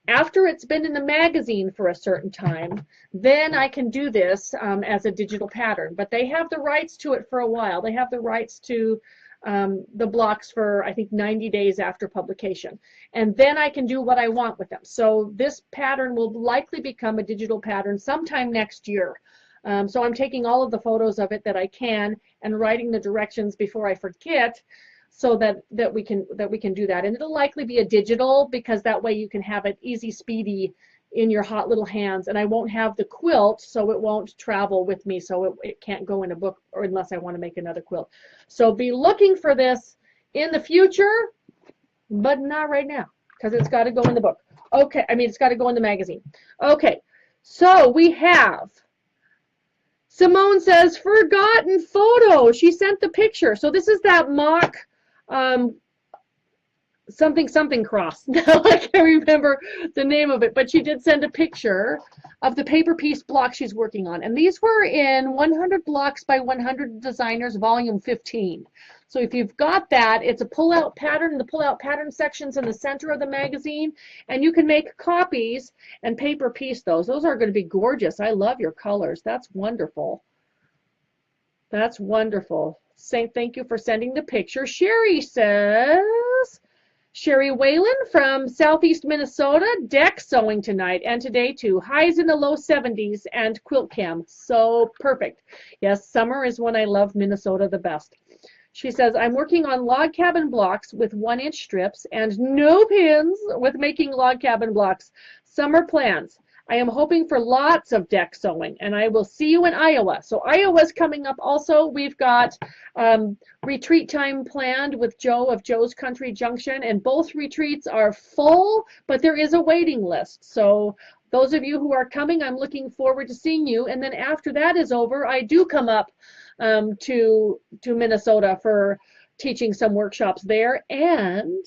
After it's been in the magazine for a certain time, then I can do this as a digital pattern. But they have the rights to it for a while. They have the rights to the blocks for, I think, 90 days after publication. And then I can do what I want with them. So this pattern will likely become a digital pattern sometime next year. So I'm taking all of the photos of it that I can and writing the directions before I forget, so that we can do that. And it'll likely be a digital, because that way you can have it easy, speedy in your hot little hands, and I won't have the quilt, so it won't travel with me, so it can't go in a book, or unless I want to make another quilt. So be looking for this in the future, but not right now, because it's got to go in the book. Okay, I mean, it's got to go in the magazine. Okay, so we have, Simone says, forgotten photo. She sent the picture. So this is that mock something cross. Now I can't remember the name of it, but she did send a picture of the paper piece block she's working on. And these were in 100 Blocks by 100 Designers, volume 15. So if you've got that, it's a pull-out pattern. The pull-out pattern section's in the center of the magazine, and you can make copies and paper piece those. Those are going to be gorgeous. I love your colors. That's wonderful. That's wonderful. Thank you for sending the picture. Sherry says, Sherry Whalen from Southeast Minnesota, deck sewing tonight and today too. Highs in the low 70s and Quilt-Cam. So perfect. Yes, summer is when I love Minnesota the best. She says, I'm working on log cabin blocks with 1-inch strips and no pins with making log cabin blocks. Summer plans. I am hoping for lots of deck sewing, and I will see you in Iowa. So Iowa's coming up also. We've got retreat time planned with Joe of Joe's Country Junction, and both retreats are full, but there is a waiting list. So those of you who are coming, I'm looking forward to seeing you. And then after that is over, I do come up to Minnesota for teaching some workshops there. And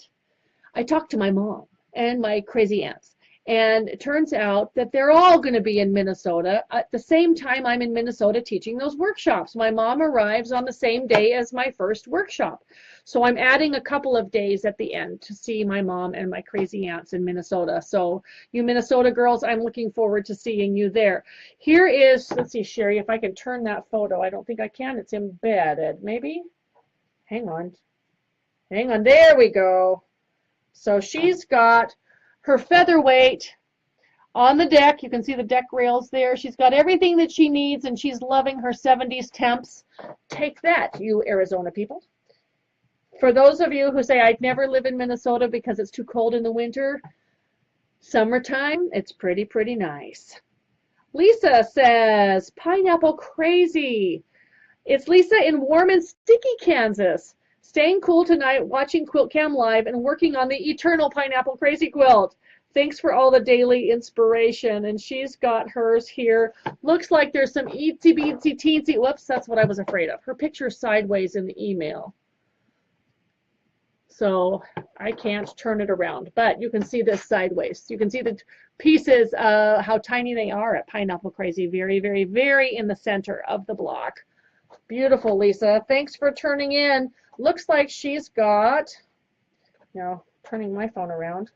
I talked to my mom and my crazy aunts. And it turns out that they're all going to be in Minnesota at the same time I'm in Minnesota teaching those workshops. My mom arrives on the same day as my first workshop. So I'm adding a couple of days at the end to see my mom and my crazy aunts in Minnesota. So you Minnesota girls, I'm looking forward to seeing you there. Here is, let's see, Sherry, if I can turn that photo. I don't think I can. It's embedded. Maybe? Hang on. Hang on. There we go. So she's got her featherweight on the deck. You can see the deck rails there. She's got everything that she needs, and she's loving her 70s temps. Take that, you Arizona people. For those of you who say, I'd never live in Minnesota because it's too cold in the winter, summertime, it's pretty nice. Lisa says, pineapple crazy. It's Lisa in warm and sticky Kansas. Staying cool tonight, watching Quilt-Cam live and working on the eternal pineapple crazy quilt. Thanks for all the daily inspiration. And she's got hers here. Looks like there's some itsy beatsy teensy. Whoops, that's what I was afraid of. Her picture's sideways in the email. So I can't turn it around, but you can see this sideways. You can see the pieces, how tiny they are at Pineapple Crazy. Very in the center of the block. Beautiful, Lisa. Thanks for turning in. Looks like she's got, now turning my phone around.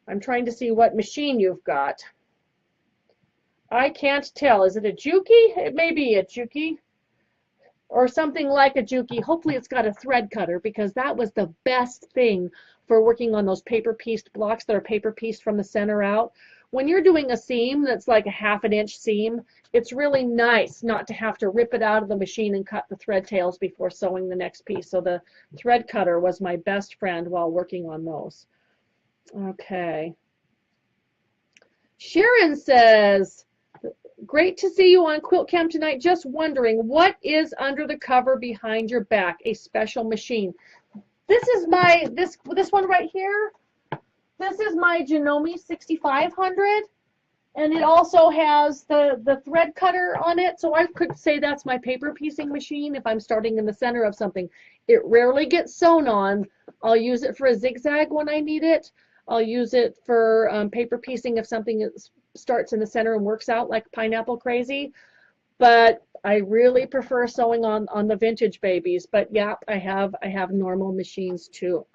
I'm trying to see what machine you've got. I can't tell. Is it a Juki? It may be a Juki or something like a Juki. Hopefully it's got a thread cutter, because that was the best thing for working on those paper pieced blocks that are paper pieced from the center out. When you're doing a seam that's like a 1/2 inch seam, it's really nice not to have to rip it out of the machine and cut the thread tails before sewing the next piece. So the thread cutter was my best friend while working on those. Okay. Sharon says, great to see you on Quilt-Cam tonight. Just wondering, what is under the cover behind your back? A special machine. This is my, this one right here. This is my Janome 6500, and it also has the thread cutter on it, so I could say that's my paper piecing machine if I'm starting in the center of something. It rarely gets sewn on. I'll use it for a zigzag when I need it. I'll use it for paper piecing if something starts in the center and works out like Pineapple Crazy, but I really prefer sewing on the vintage babies. But yeah, I have normal machines too.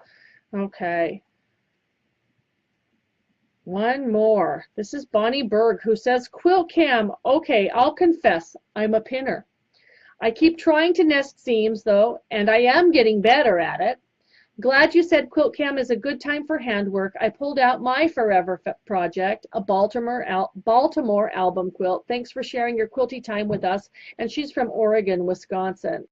Okay. One more. This is Bonnie Berg, who says, Quilt-Cam, okay, I'll confess, I'm a pinner. I keep trying to nest seams, though, and I am getting better at it. Glad you said Quilt-Cam is a good time for handwork. I pulled out my forever project, a Baltimore album quilt. Thanks for sharing your quilty time with us. And she's from Oregon, Wisconsin.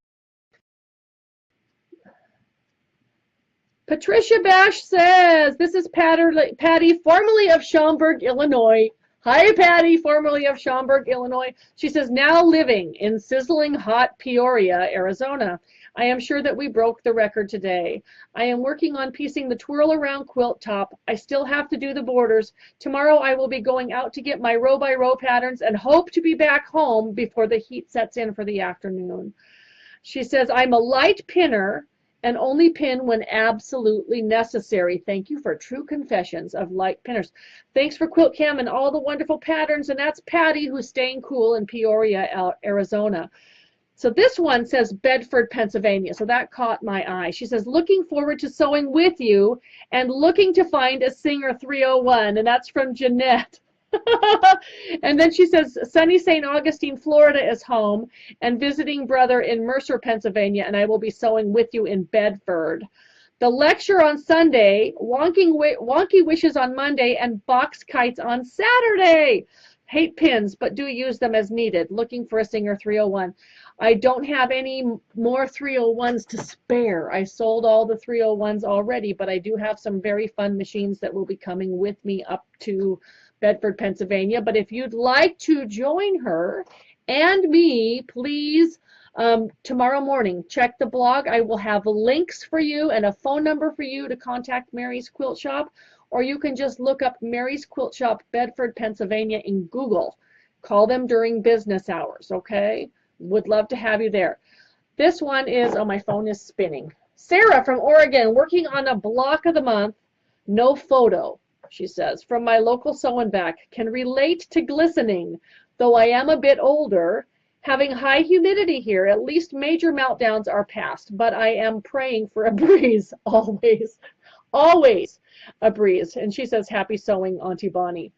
Patricia Bash says, this is Patty, formerly of Schaumburg, Illinois. Hi, Patty, formerly of Schaumburg, Illinois. She says, now living in sizzling hot Peoria, Arizona. I am sure that we broke the record today. I am working on piecing the twirl around quilt top. I still have to do the borders. Tomorrow I will be going out to get my row by row patterns and hope to be back home before the heat sets in for the afternoon. She says, I'm a light pinner and only pin when absolutely necessary. Thank you for true confessions of light pinners. Thanks for Quilt-Cam and all the wonderful patterns. And that's Patty, who's staying cool in Peoria, Arizona. So this one says Bedford, Pennsylvania. So that caught my eye. She says, looking forward to sewing with you and looking to find a Singer 301. And that's from Jeanette. And then she says, sunny St. Augustine, Florida is home, and visiting brother in Mercer, Pennsylvania, and I will be sewing with you in Bedford. The lecture on Sunday, wonky wishes on Monday, and box kites on Saturday. Hate pins, but do use them as needed. Looking for a Singer 301. I don't have any more 301s to spare. I sold all the 301s already, but I do have some very fun machines that will be coming with me up to Bedford, Pennsylvania. But if you'd like to join her and me, please, tomorrow morning, check the blog. I will have links for you and a phone number for you to contact Mary's Quilt Shop, or you can just look up Mary's Quilt Shop, Bedford, Pennsylvania in Google. Call them during business hours, okay? Would love to have you there. This one is, oh, my phone is spinning. Sarah from Oregon, working on a block of the month. No photo, she says, from my local sew and back. Can relate to glistening, though I am a bit older. Having high humidity here, at least major meltdowns are past, but I am praying for a breeze, always, always a breeze. And she says, happy sewing, Auntie Bonnie.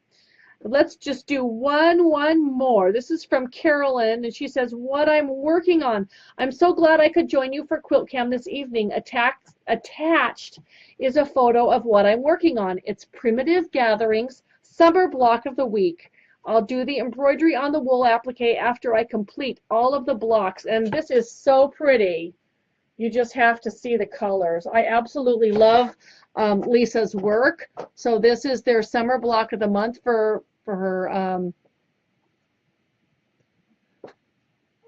Let's just do one more. This is from Carolyn, and she says, what I'm working on. I'm so glad I could join you for Quilt-Cam this evening. Attached is a photo of what I'm working on. It's Primitive Gatherings, summer block of the week. I'll do the embroidery on the wool applique after I complete all of the blocks, and this is so pretty. You just have to see the colors. I absolutely love Lisa's work. So this is their summer block of the month for her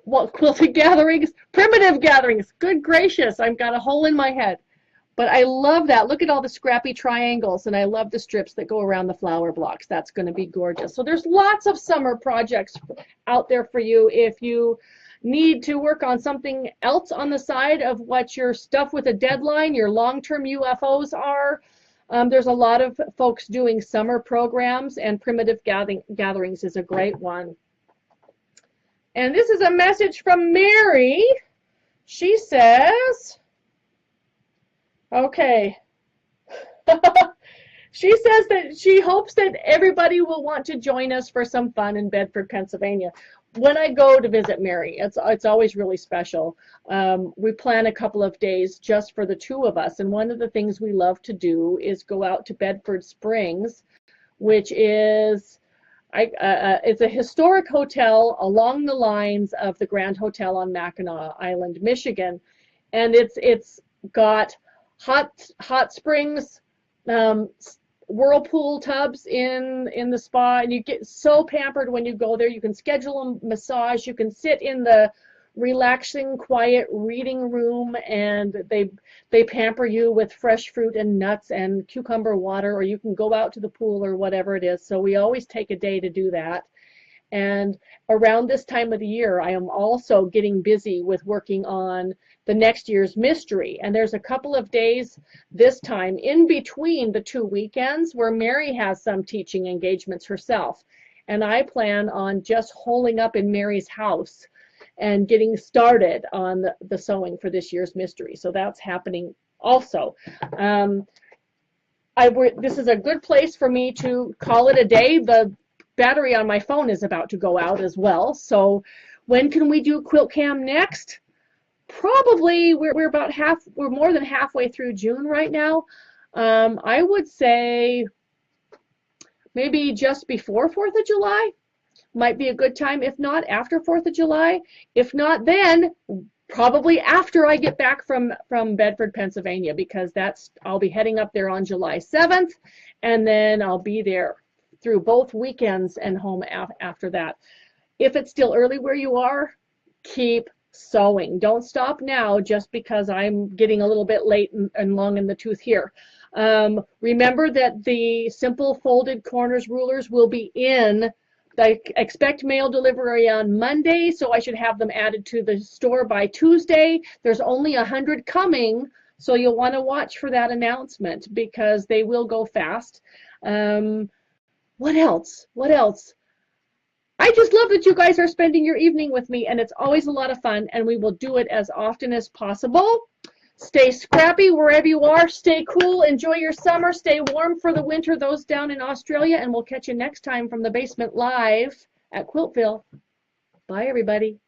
quilted gatherings, primitive gatherings. Good gracious, I've got a hole in my head. But I love that. Look at all the scrappy triangles, and I love the strips that go around the flower blocks. That's going to be gorgeous. So there's lots of summer projects out there for you if you need to work on something else on the side of what your stuff with a deadline, your long-term UFOs are. There's a lot of folks doing summer programs, and Primitive Gatherings is a great one. And this is a message from Mary. She says, okay. She says that she hopes that everybody will want to join us for some fun in Bedford, Pennsylvania. When I go to visit Mary, it's always really special. We plan a couple of days just for the two of us, and one of the things we love to do is go out to Bedford Springs, which is it's a historic hotel along the lines of the Grand Hotel on Mackinac Island, Michigan, and it's got hot springs, whirlpool tubs in the spa, and you get so pampered when you go there. You can schedule a massage, you can sit in the relaxing quiet reading room, and they pamper you with fresh fruit and nuts and cucumber water, or you can go out to the pool or whatever it is. So we always take a day to do that. And around this time of the year, I am also getting busy with working on the next year's mystery. And there's a couple of days this time in between the 2 weekends where Mary has some teaching engagements herself. And I plan on just holing up in Mary's house and getting started on the sewing for this year's mystery. So that's happening also. This is a good place for me to call it a day. The battery on my phone is about to go out as well. So when can we do Quilt-Cam next? Probably we're more than halfway through June right now. I would say maybe just before 4th of July might be a good time. If not, after 4th of July. If not, then probably after I get back from Bedford, Pennsylvania, because I'll be heading up there on July 7th, and then I'll be there through both weekends and home after that. If it's still early where you are, keep sewing. Don't stop now just because I'm getting a little bit late and long in the tooth here. Remember that the simple folded corners rulers will be in. I expect mail delivery on Monday, so I should have them added to the store by Tuesday. There's only 100 coming, so you'll want to watch for that announcement because they will go fast. What else? What else? I just love that you guys are spending your evening with me, and it's always a lot of fun, and we will do it as often as possible. Stay scrappy wherever you are. Stay cool. Enjoy your summer. Stay warm for the winter, those down in Australia, and we'll catch you next time from the basement live at Quiltville. Bye, everybody.